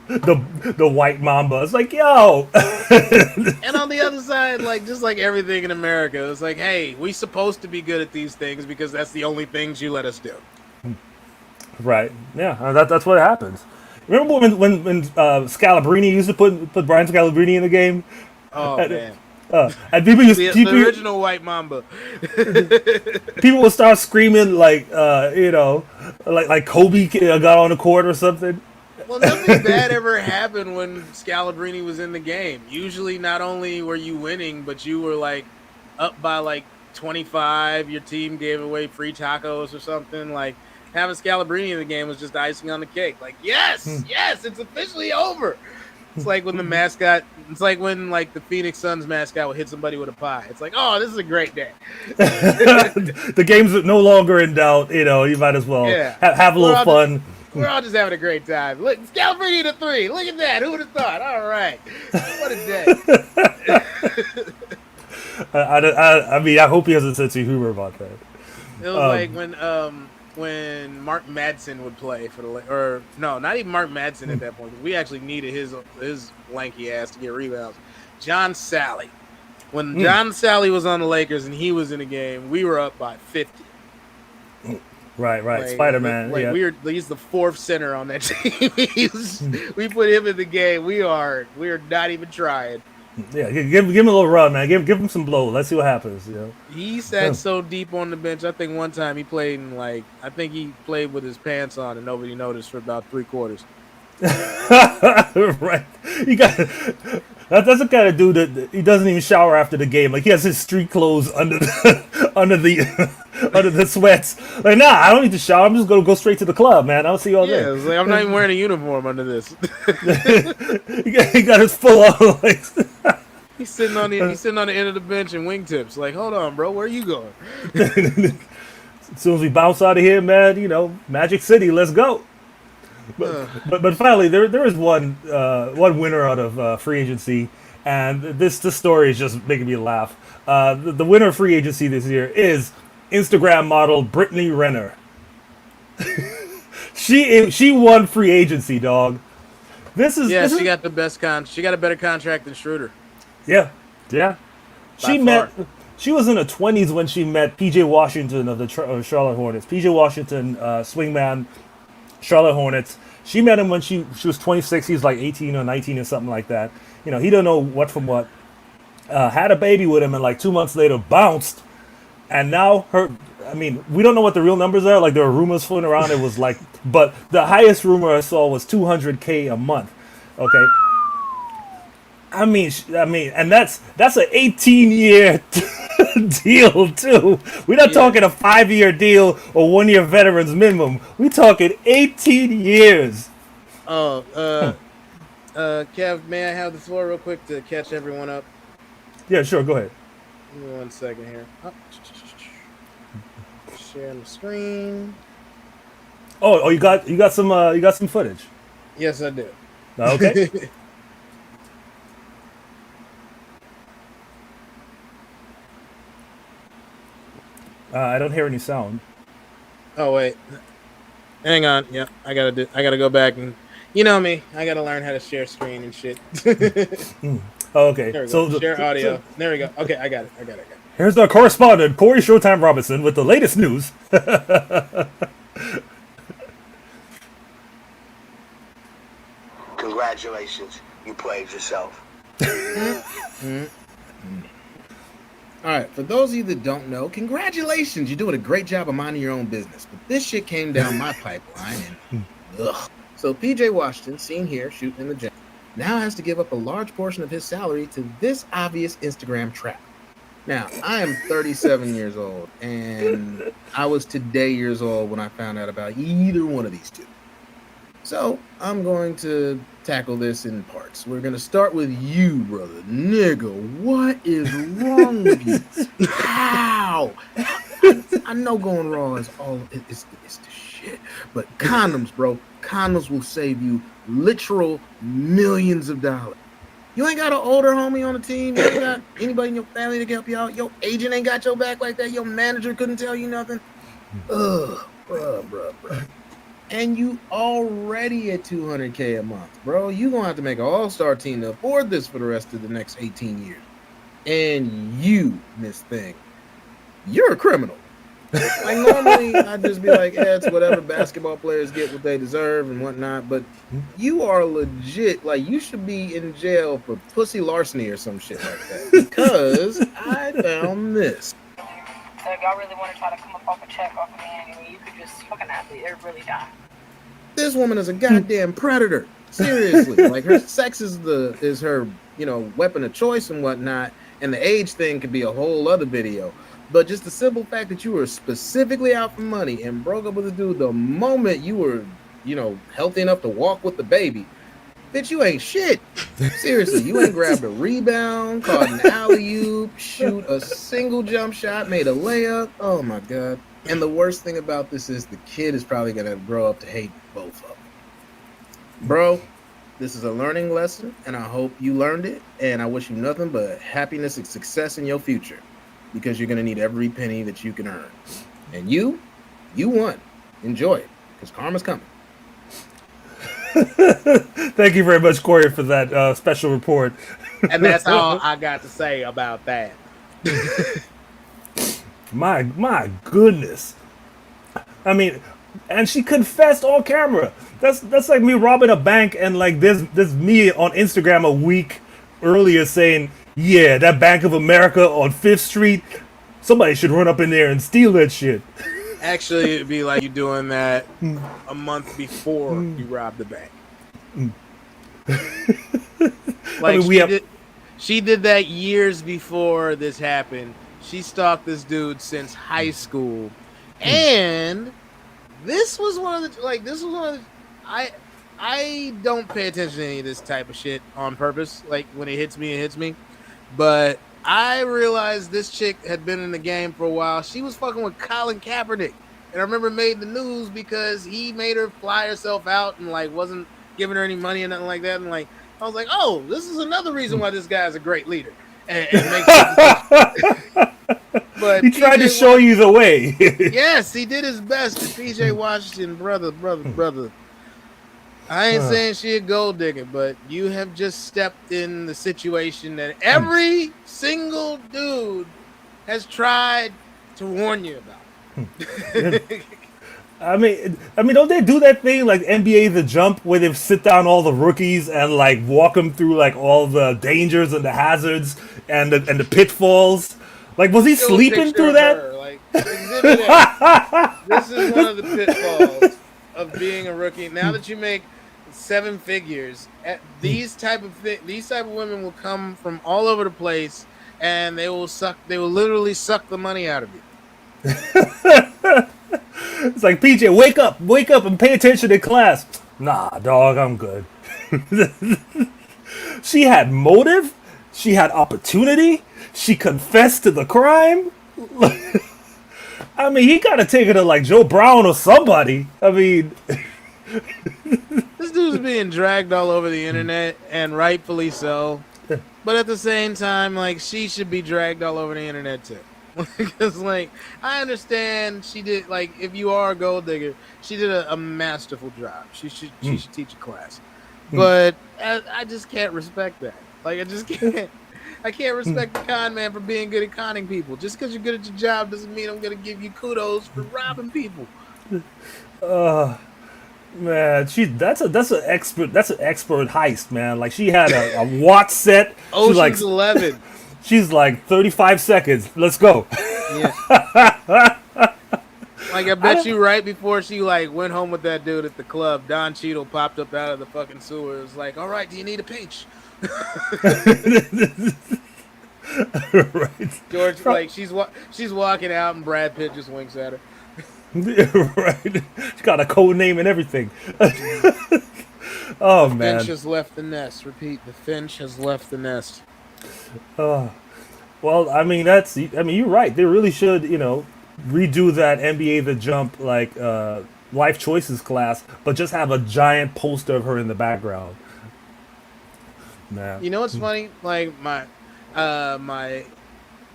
The white Mamba. It's like, yo. And on the other side, like, just like everything in America, it's like, hey, we supposed to be good at these things because that's the only things you let us do. Right. Yeah. That's what happens. Remember when Scalabrini used to put Brian Scalabrini in the game? Oh, man. And people the original white Mamba. People would start screaming like Kobe got on the court or something, Well, nothing bad ever happened when Scalabrini was in the game. Usually, not only were you winning, but you were like up by like 25. Your team gave away free tacos or something. Like having Scalabrini in the game was just icing on the cake. Like, yes, it's officially over. It's like when the mascot. It's like when like the Phoenix Suns mascot would hit somebody with a pie. It's like, oh, this is a great day. The game's no longer in doubt. You might as well have a little fun. We're all just having a great time. Look, Scalabrini to 3. Look at that. Who would have thought? All right. What a day. I mean, I hope he has a sense of humor about that. It was like when Mark Madsen would play for or no, not even Mark Madsen at that point. We actually needed his lanky ass to get rebounds. John Sally. When John Sally was on the Lakers and he was in the game, we were up by 50. Right. Like, Spider-Man. He's the fourth center on that team. We put him in the game. We are not even trying. Yeah, give him a little run, man. Give him some blow. Let's see what happens. He sat so deep on the bench. I think one time he played he played with his pants on and nobody noticed for about 3 quarters. Right. That's the kind of dude that he doesn't even shower after the game. Like he has his street clothes under the sweats. Like, nah, I don't need to shower. I'm just gonna go straight to the club, man. I'll see you all day. Yeah, it's like I'm not even wearing a uniform under this. He got his full on like. He's sitting on the end of the bench in wingtips. Like, hold on, bro, where are you going? As soon as we bounce out of here, man, Magic City, let's go. But finally, there is one winner out of free agency, and this story is just making me laugh. The winner of free agency this year is Instagram model Brittany Renner. She won free agency, dog. She got the best She got a better contract than Schroeder. Yeah. She was in her 20s when she met PJ Washington of the Charlotte Hornets. PJ Washington, swingman, Charlotte Hornets. She met him when she was 26. He was like 18 or 19 or something like that. He don't know what from what. Had a baby with him and like 2 months later bounced. And now we don't know what the real numbers are. Like there are rumors floating around. It was like, but the highest rumor I saw was $200K a month. Okay. And that's an 18-year deal too. We're not talking a 5-year deal or 1-year veterans minimum. We're talking 18 years. Kev, may I have the floor real quick to catch everyone up? Yeah, sure. Go ahead. Give me 1 second here. Sharing the screen. Oh, you got some footage. Yes, I do. Okay. I don't hear any sound. Oh wait, hang on. Yeah, I gotta go back and you know me. I gotta learn how to share screen and shit. Oh, okay. There we go. Share audio. There we go. Okay, I got it. Here's our correspondent, Corey Showtime Robinson, with the latest news. Congratulations, you played yourself. All right, for those of you that don't know, congratulations. You're doing a great job of minding your own business. But this shit came down my pipeline and ugh. So PJ Washington, seen here shooting in the gym, now has to give up a large portion of his salary to this obvious Instagram trap. Now, I am 37 years old, and I was today years old when I found out about either one of these two. So I'm going to tackle this in parts. We're going to start with you, brother. Nigga, what is wrong with you? How? I know going raw is it's the shit. But condoms, bro. Condoms will save you literal millions of dollars. You ain't got an older homie on the team. You ain't got anybody in your family to help you out. Your agent ain't got your back like that. Your manager couldn't tell you nothing. Ugh, bruh. And you already at $200K a month, bro. You gonna have to make an all-star team to afford this for the rest of the next 18 years. And you, Miss Thing, you're a criminal. Like normally, I'd just be like, it's whatever, basketball players get what they deserve and whatnot. But you are legit, like you should be in jail for pussy larceny or some shit like that. Because I found this. So if y'all really want to try to come up off a check off of me anyway, you could just fucking athlete. They're really dumb. This woman is a goddamn predator. Seriously, like her sex is her weapon of choice and whatnot. And the age thing could be a whole other video. But just the simple fact that you were specifically out for money and broke up with a dude the moment you were, healthy enough to walk with the baby, bitch, you ain't shit. Seriously, you ain't grabbed a rebound, caught an alley-oop, shoot a single jump shot, made a layup. Oh my God. And the worst thing about this is the kid is probably going to grow up to hate both of them. Bro, this is a learning lesson, and I hope you learned it. And I wish you nothing but happiness and success in your future, because you're going to need every penny that you can earn. And you won. Enjoy it, because karma's coming. Thank you very much, Corey, for that special report. And that's all I got to say about that. My goodness. I mean, and she confessed on camera. That's like me robbing a bank, and like there's me on Instagram a week earlier saying, yeah, that Bank of America on 5th Street, somebody should run up in there and steal that shit. Actually, it'd be like you doing that a month before you robbed the bank. Like, I mean, she did that years before this happened. She stalked this dude since high school, and this was one of the I don't pay attention to any of this type of shit on purpose. Like, when it hits me. But I realized this chick had been in the game for a while. She was fucking with Colin Kaepernick. And I remember made the news because he made her fly herself out and like wasn't giving her any money and nothing like that. And like, I was like, oh, this is another reason why this guy's a great leader. And but he tried to show you the way. Yes, he did his best. PJ Washington, brother. I ain't saying she a gold digger, but you have just stepped in the situation that every single dude has tried to warn you about. I mean, don't they do that thing like NBA The Jump, where they sit down all the rookies and like walk them through like all the dangers and the hazards and the pitfalls? Like, was he sleeping through that? Like, exhibit A. This is one of the pitfalls of being a rookie. Now that you make 7 figures, these type of women will come from all over the place, and they will literally suck the money out of you. It's like, PJ, wake up and pay attention in class. Nah, dog, I'm good. She had motive, she had opportunity, she confessed to the crime. I mean, he gotta take it to like Joe Brown or somebody. I mean, this dude's being dragged all over the internet, and rightfully so. But at the same time, like, she should be dragged all over the internet too. Because, like, I understand she did, like, if you are a gold digger, she did a masterful job. She should teach a class. But I just can't respect that. Like, I just can't. I can't respect the con man for being good at conning people. Just because you're good at your job doesn't mean I'm going to give you kudos for robbing people. Man, that's an expert heist, man. Like, she had a watch set. Ocean's like 11. She's like 35 seconds. Let's go. Yeah. Like, I bet you right before she like went home with that dude at the club, Don Cheadle popped up out of the fucking sewer. It was like, all right, do you need a pinch? Right. George, like, she's walking out and Brad Pitt just winks at her. Right. She got a code name and everything. Oh, man. Finch has left the nest. Repeat, the Finch has left the nest. Well, I mean, you're right. They really should, redo that NBA The Jump, like, life choices class, but just have a giant poster of her in the background. Man. You know what's funny? Like, my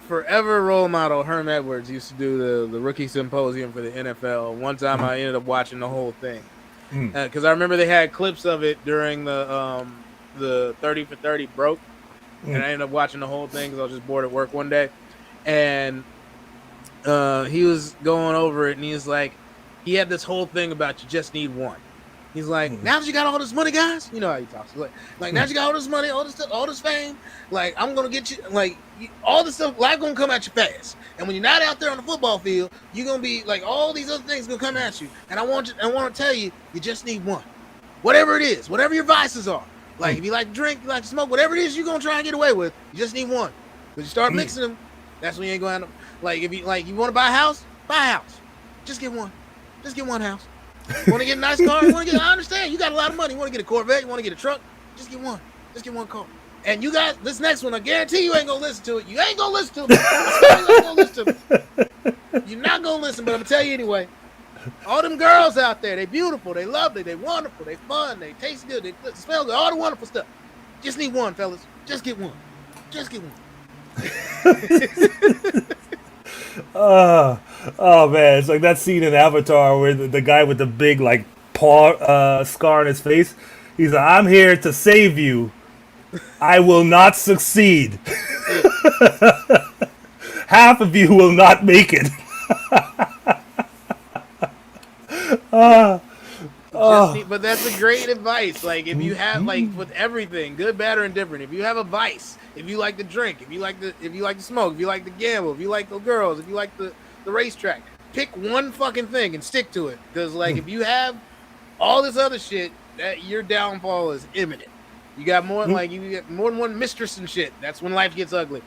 forever role model, Herm Edwards, used to do the rookie symposium for the NFL. One time I ended up watching the whole thing. Because I remember they had clips of it during the 30 for 30 broke. And I ended up watching the whole thing because I was just bored at work one day. And he was going over it, and he was like, he had this whole thing about you just need one. He's like, now that you got all this money, guys, you know how he talks. He's like now that you got all this money, all this stuff, all this fame, like I'm gonna get you, like all this stuff, life gonna come at you fast. And when you're not out there on the football field, you're gonna be like all these other things gonna come at you. And I want to tell you, you just need one, whatever it is, whatever your vices are. Like if you like to drink, you like to smoke, whatever it is you're gonna try and get away with, you just need one. Because you start mixing them, that's when you ain't going to. Like if you want to buy a house, just get one, just get one house. You want to get a nice car? I understand. You got a lot of money. You want to get a Corvette? You want to get a truck? Just get one. Just get one car. And you guys, this next one, I guarantee you ain't going to listen to it. You ain't going to listen to it. You're not going to listen, but I'm going to tell you anyway. All them girls out there, they beautiful, they lovely, they wonderful, they fun, they taste good, they smell good, all the wonderful stuff. Just need one, fellas. Just get one. Just get one. Oh man, it's like that scene in Avatar where the guy with the big like paw scar on his face. He's like, "I'm here to save you. I will not succeed. Half of you will not make it." But that's a great advice. Like if you have like with everything, good, bad, or indifferent. If you have a vice, if you like to drink, if you like to smoke, if you like to gamble, if you like the girls, if you like the racetrack, pick one fucking thing and stick to it. Because like if you have all this other shit, that your downfall is imminent. You got more you get more than one mistress and shit. That's when life gets ugly.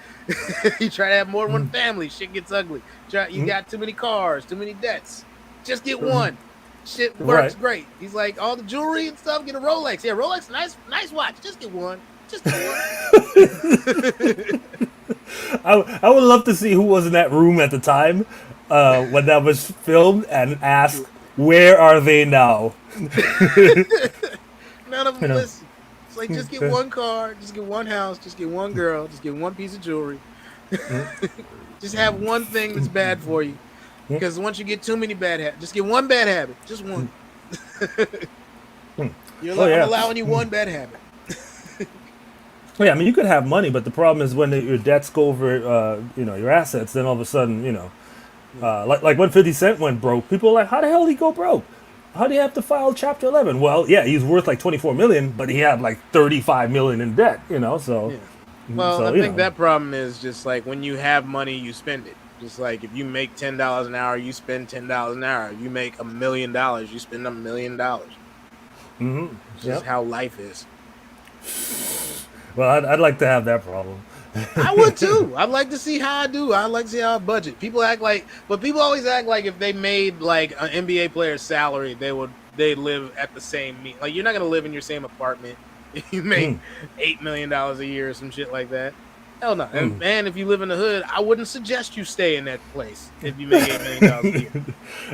You try to have more than one family, shit gets ugly. You got too many cars, too many debts. Just get one. Shit works great. He's like, all the jewelry and stuff, get a Rolex. Yeah, Rolex, nice watch. Just get one. Just get one. I would love to see who was in that room at the time when that was filmed and ask, where are they now? None of them listen. It's like, just get one car, just get one house, just get one girl, just get one piece of jewelry. Just have one thing that's bad for you. Because once you get too many bad habits, just get one bad habit. Just one. I'm allowing you one bad habit. Yeah, I mean, you could have money, but the problem is when your debts go over, your assets, then all of a sudden, like when 50 Cent went broke, people were like, how the hell did he go broke? How do you have to file Chapter 11? Well, yeah, he's worth like 24 million, but he had like 35 million in debt, so. Yeah. Well, I think that problem is just like when you have money, you spend it. Just like if you make $10 an hour, you spend $10 an hour. If you make $1 million, you spend $1 million. It's just how life is. Well, I'd like to have that problem. I would too. I'd like to see how I do. I'd like to see how I budget. People always act like if they made like an NBA player's salary, they live at the same like you're not gonna live in your same apartment if you make $8 million a year or some shit like that. Hell no. And if you live in the hood, I wouldn't suggest you stay in that place if you make $8 million a year.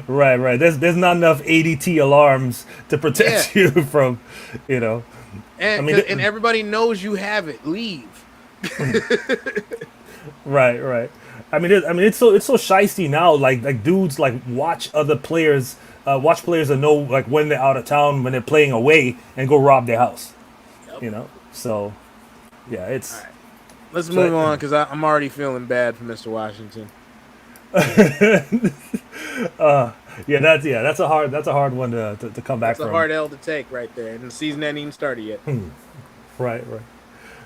Right. There's not enough ADT alarms to protect you from, And and everybody knows you have it. Leave. Right. I mean, it's so shiesty now. Like dudes like watch other players, and know like when they're out of town, when they're playing away, and go rob their house. Yep. So yeah, it's. All right. Let's move on because I'm already feeling bad for Mr. Washington. That's a hard one to come back from. It's a hard L to take right there, and the season hasn't even started yet. Right.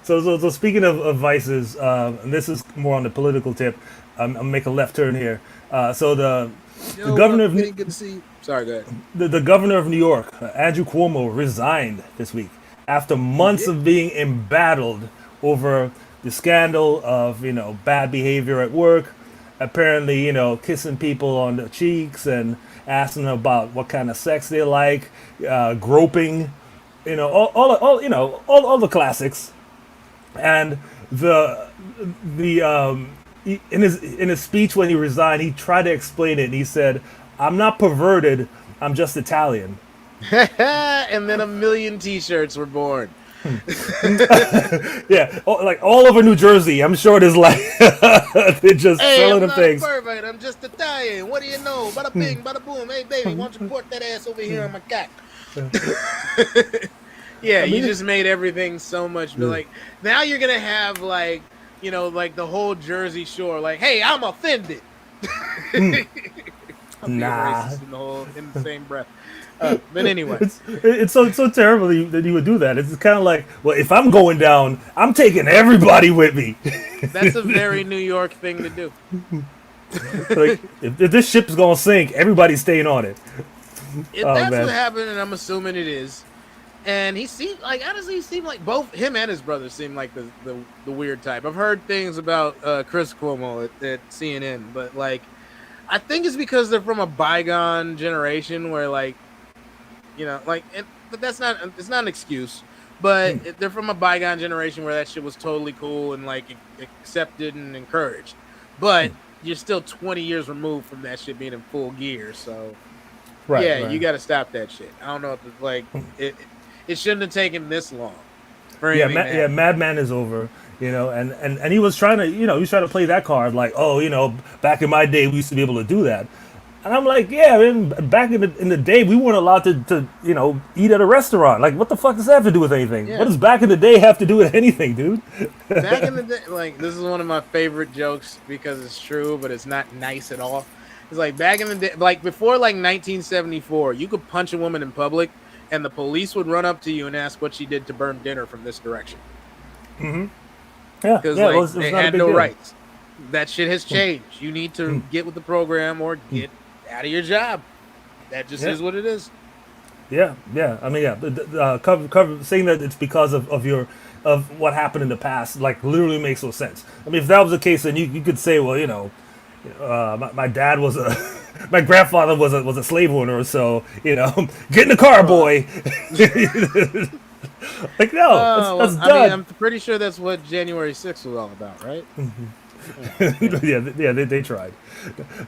So speaking of vices, and this is more on the political tip. I'm make a left turn here. The governor of good to see you. Sorry, go ahead. The governor of New York, Andrew Cuomo, resigned this week after months of being embattled over the scandal of bad behavior at work, apparently kissing people on the cheeks and asking about what kind of sex they like, groping, all the classics. And in his speech when he resigned, he tried to explain it, and he said, "I'm not perverted, I'm just Italian." And then 1 million T-shirts were born. Yeah, like all over New Jersey, I'm sure there's like they're just selling them things. I'm not pervert, I'm just Italian. What do you know? Bada bing, bada boom. Hey baby, why don't you port that ass over here on my cock? Yeah, you just made everything so much. But like now you're gonna have like like the whole Jersey Shore. Like, hey, I'm offended. Nah, in the same breath. But anyway, It's so terrible that you would do that. It's kind of like, well, if I'm going down, I'm taking everybody with me. that's a very New York thing to do. Like if this ship's gonna sink, everybody's staying on it. If Oh that's what man. happened, and I'm assuming it is, and he seemed like, honestly, he seemed like both him and his brother seemed like the weird type. I've heard things about Chris Cuomo at CNN, but like I think it's because they're from a bygone generation where like but that's not it's not an excuse. But they're from a bygone generation where that shit was totally cool and like accepted and encouraged. But you're still 20 years removed from that shit being in full gear, so Right, yeah, you right. got to stop that shit. I don't know if it's like it shouldn't have taken this long for Yeah, anything to yeah. happen. Madman is over. And he was trying to, he was trying to play that card, like, oh, back in my day we used to be able to do that. And I'm like, yeah, man, back in the day we weren't allowed to eat at a restaurant. Like, what the fuck does that have to do with anything? Yeah. What does back in the day have to do with anything, dude? Back in the day, like this is one of my favorite jokes because it's true, but it's not nice at all. It's like back in the day, like before like 1974, you could punch a woman in public and the police would run up to you and ask what she did to burn dinner from this direction. Yeah, Because yeah, like it was they not a had big no deal. rights. That shit has changed. You need to get with the program or get out of your job. That just Yeah. is what it is. Yeah, yeah. I mean, yeah. Saying that it's because of what happened in the past, like, literally makes no sense. I mean, if that was the case, then you could say, well, my dad was a, my grandfather was a slave owner, so get in the car, boy. Like, no, Oh, that's I mean, done. I'm pretty sure that's what January 6th was all about, right? Yeah, they tried.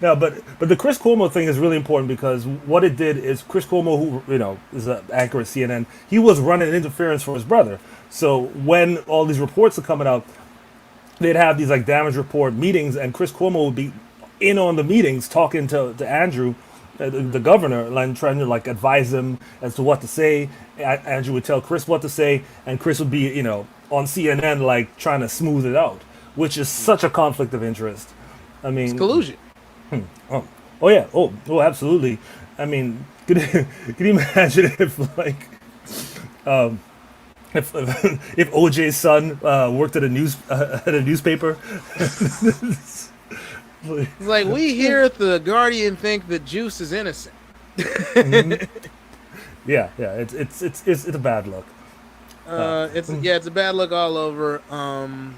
No, but the Chris Cuomo thing is really important because what it did is Chris Cuomo, who is an anchor at CNN, he was running interference for his brother. So when all these reports are coming out, they'd have these like damage report meetings, and Chris Cuomo would be in on the meetings talking to Andrew, the governor, and trying to like advise him as to what to say. Andrew would tell Chris what to say, and Chris would be on CNN like trying to smooth it out, which is such a conflict of interest. I It's mean, collusion. oh yeah, oh absolutely. I mean, can you imagine if like if OJ's son worked at a newspaper? It's like we here at the Guardian think that Juice is innocent. Yeah, it's a bad look. It's a bad look all over. And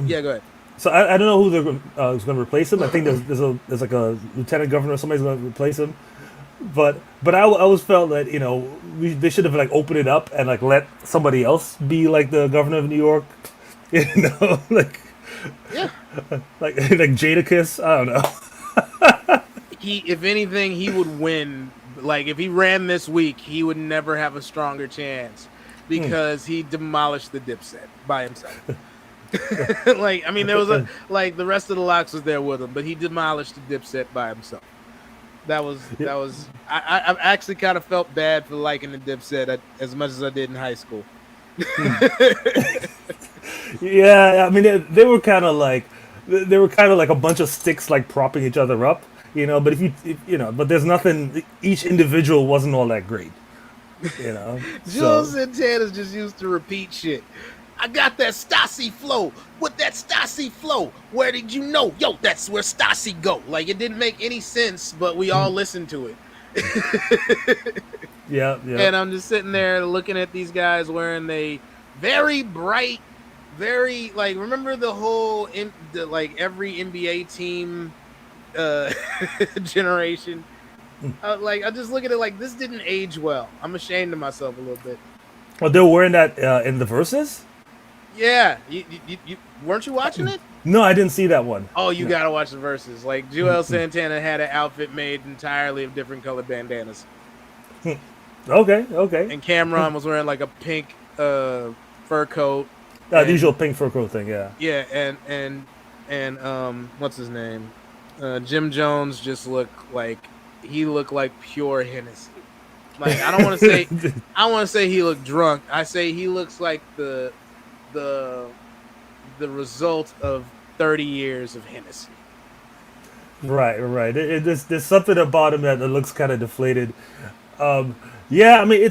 Yeah, go ahead. so I don't know who is going to replace him. I think there's like a lieutenant governor or somebody's going to replace him. But I always felt that they should have like opened it up and like let somebody else be like the governor of New York. Like Yeah, like Jadakiss. I don't know. if anything, he would win. Like if he ran this week, he would never have a stronger chance because he demolished the Dipset by himself. Like I mean, there was the rest of the locks was there with him, but he demolished the Dipset by himself. That was. I actually kind of felt bad for liking the Dipset as much as I did in high school. Yeah, I mean they were kind of like a bunch of sticks like propping each other up, But but there's nothing. Each individual wasn't all that great, Jules So Santana's just used to repeat shit. I got that Stassi flow. With that Stassi flow, where did you know? Yo, that's where Stassi go. Like it didn't make any sense, but we all listened to it. yeah. And I'm just sitting there looking at these guys wearing they very bright, very like remember the whole every NBA team generation. Like I just look at it like this didn't age well. I'm ashamed of myself a little bit. Well, they were wearing that in the verses. Yeah, you weren't you watching it? No, I didn't see that one. Oh, you gotta watch the verses. Like Joel Santana had an outfit made entirely of different colored bandanas, Okay. and Cameron was wearing like a pink fur coat. The usual pink fur coat thing, yeah. Yeah, and what's his name? Jim Jones just looked like pure Hennessy. Like I don't want to say he looked drunk. I say he looks like the result of 30 years of Hennessy. Right. There's something about him that looks kind of deflated. Yeah, I mean,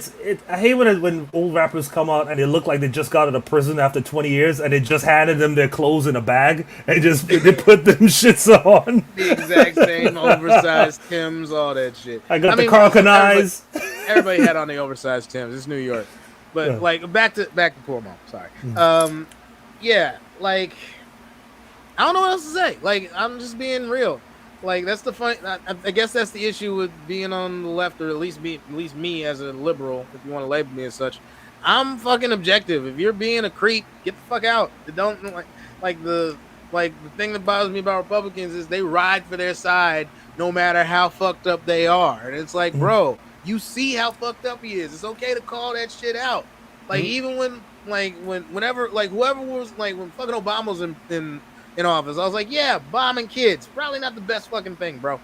I hate when old rappers come out and they look like they just got out of prison after 20 years and they just handed them their clothes in a bag and just they put them shits on. The exact same oversized Tims, all that shit. I got the mean, Carlton everybody, eyes. everybody had on the oversized Tims. It's New York, but Yeah. like back to Cuomo. Sorry. Yeah, like I don't know what else to say. Like I'm just being real. Like that's the fun. I guess that's the issue with being on the left, or at least me as a liberal, if you want to label me as such. I'm fucking objective. If you're being a creep, get the fuck out. Don't like the thing that bothers me about Republicans is they ride for their side no matter how fucked up they are. And it's like, bro, you see how fucked up he is. It's okay to call that shit out. Like even whenever whoever was like when fucking Obama was in office, I was like, yeah, bombing kids, probably not the best fucking thing, bro.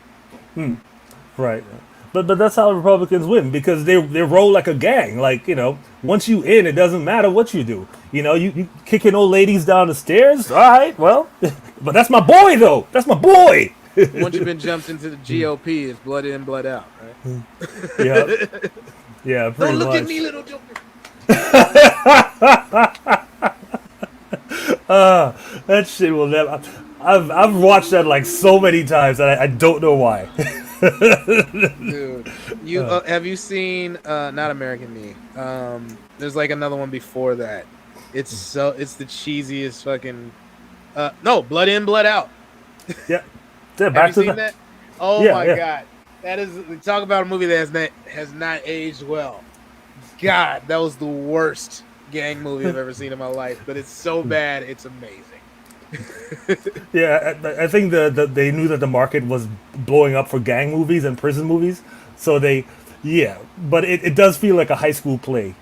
Right. But that's how Republicans win because they roll like a gang. Like, once you in, it doesn't matter what you do. You kicking old ladies down the stairs. All right, well, but that's my boy though. That's my boy. Once you've been jumped into the GOP, it's blood in, blood out, right? Yeah. Yeah. Pretty Don't look much. at me, little joker. That shit will never. I've watched that like so many times and I don't know why. Dude, have you seen not American Me? There's like another one before that. It's the cheesiest fucking no, Blood In, Blood Out. Yeah. Have you seen that? Oh Yeah, my yeah. god. That is, talk about a movie that has not aged well. God, that was the worst gang movie I've ever seen in my life, but it's so bad, it's amazing. Yeah, I think they knew that the market was blowing up for gang movies and prison movies, so but it does feel like a high school play.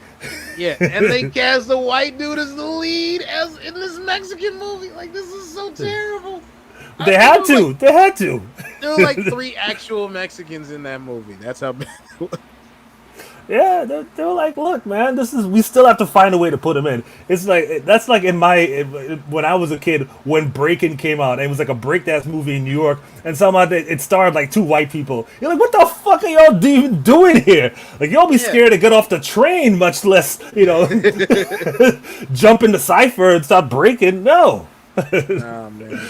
Yeah, and they cast a white dude as the lead as in this Mexican movie. Like, this is so terrible. They had to. There were like 3 actual Mexicans in that movie. That's how bad it was. Yeah, they were like, look, man, we still have to find a way to put him in. It's like, that's like when I was a kid, when Breakin' came out, and it was like a breakdance movie in New York, and somehow it starred like 2 white people. You're like, what the fuck are y'all even doing here? Like, y'all be scared to get off the train, much less, jump into Cypher and start breaking. No. Oh man,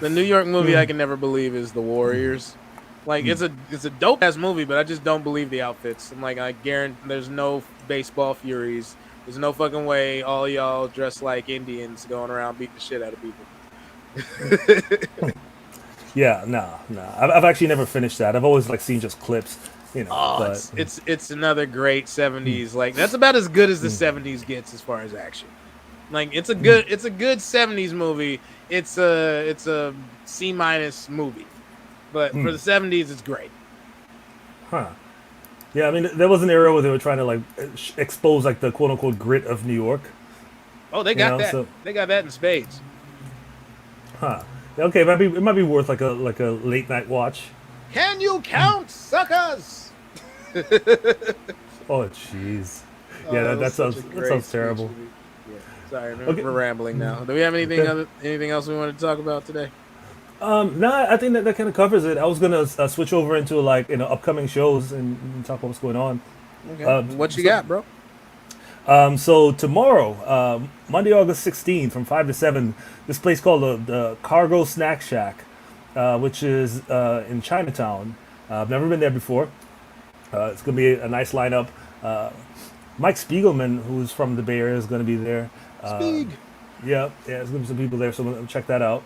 the New York movie I can never believe is The Warriors. Like it's a dope ass movie, but I just don't believe the outfits. I'm like, I guarantee there's no baseball furies. There's no fucking way all y'all dressed like Indians going around beating the shit out of people. Yeah, no. I've actually never finished that. I've always like seen just clips, Oh, it's another great 70s. Like that's about as good as the 70s gets as far as action. Like it's a good 70s movie. It's a C- movie. But for the 70s, it's great. Huh. Yeah, I mean, there was an era where they were trying to like expose like the quote unquote grit of New York. Oh, they got that. They got that in spades. Huh. Okay, it might be worth like a late night watch. Can you count, suckers? Oh jeez. Yeah, that sounds terrible. Yeah. Sorry, Okay. we're rambling now. Do we have anything else we want to talk about today? No, I think that kind of covers it. I was gonna switch over into like upcoming shows and talk about what's going on. Okay. What you got, bro? So tomorrow, Monday, August 16th, from 5 to 7, this place called the Cargo Snack Shack, which is in Chinatown. I've never been there before. It's gonna be a nice lineup. Mike Spiegelman, who's from the Bay Area, is gonna be there. Spieg. Yeah, there's gonna be some people there, so we'll check that out.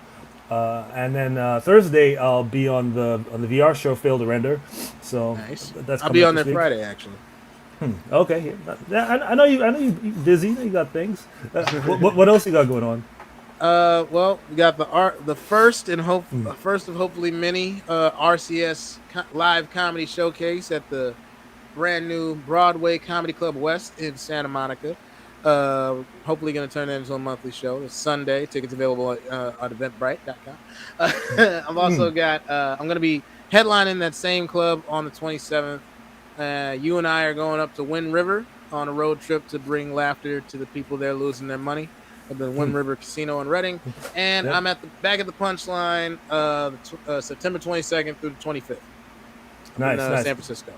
And then Thursday I'll be on the VR show Fail to Render. So Nice. that's I'll be coming up on there this week. Friday, actually. Okay, yeah, I know you busy. You got things. What else you got going on? Well, we got the first of hopefully many RCS live comedy showcase at the brand new Broadway Comedy Club West in Santa Monica. Hopefully going to turn that into a monthly show. It's Sunday. Tickets available at eventbrite.com. I've also got I'm going to be headlining that same club on the 27th. You and I are going up to Wind River on a road trip to bring laughter to the people there losing their money. at the Wind River Casino in Reading, and Yep. I'm at the back at the Punchline, September 22nd through the 25th. Nice, in nice. San Francisco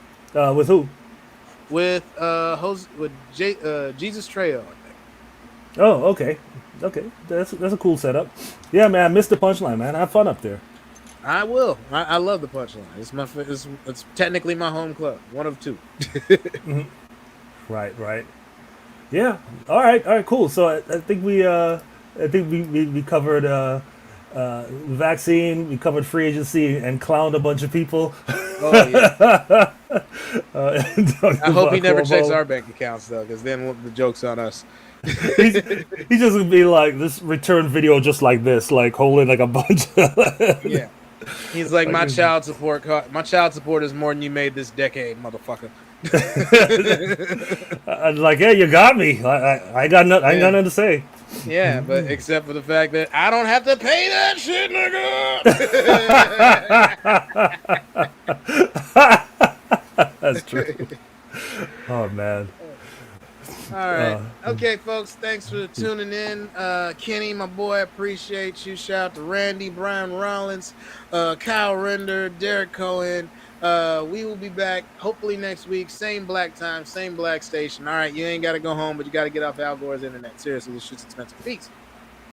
With who? with Jesus Trejo, I think. Oh, okay, okay. That's a cool setup. Yeah, man. I missed the Punchline, man. Have fun up there. I will. I love the Punchline. It's technically my home club, one of two. Right, right. Yeah. All right, cool. So I think we covered vaccine, we covered free agency, and clowned a bunch of people. Oh yeah. I I hope he never checks our bank accounts though, because then the joke's on us. He's just gonna be like this return video, just like this, like holding like a bunch. Yeah. He's like, my child support is more than you made this decade, motherfucker. I'm like, yeah, you got me. I got nothing. I ain't got nothing to say. Yeah, but except for the fact that I don't have to pay that shit, nigga. That's true. Oh man. All right. Okay, folks. Thanks for tuning in. Kenny, my boy, appreciate you. Shout out to Randy, Brian Rollins, Kyle Render, Derek Cohen. We will be back hopefully next week. Same black time, same black station. All right. You ain't got to go home, but you got to get off Al Gore's internet. Seriously, this shit's expensive. Peace.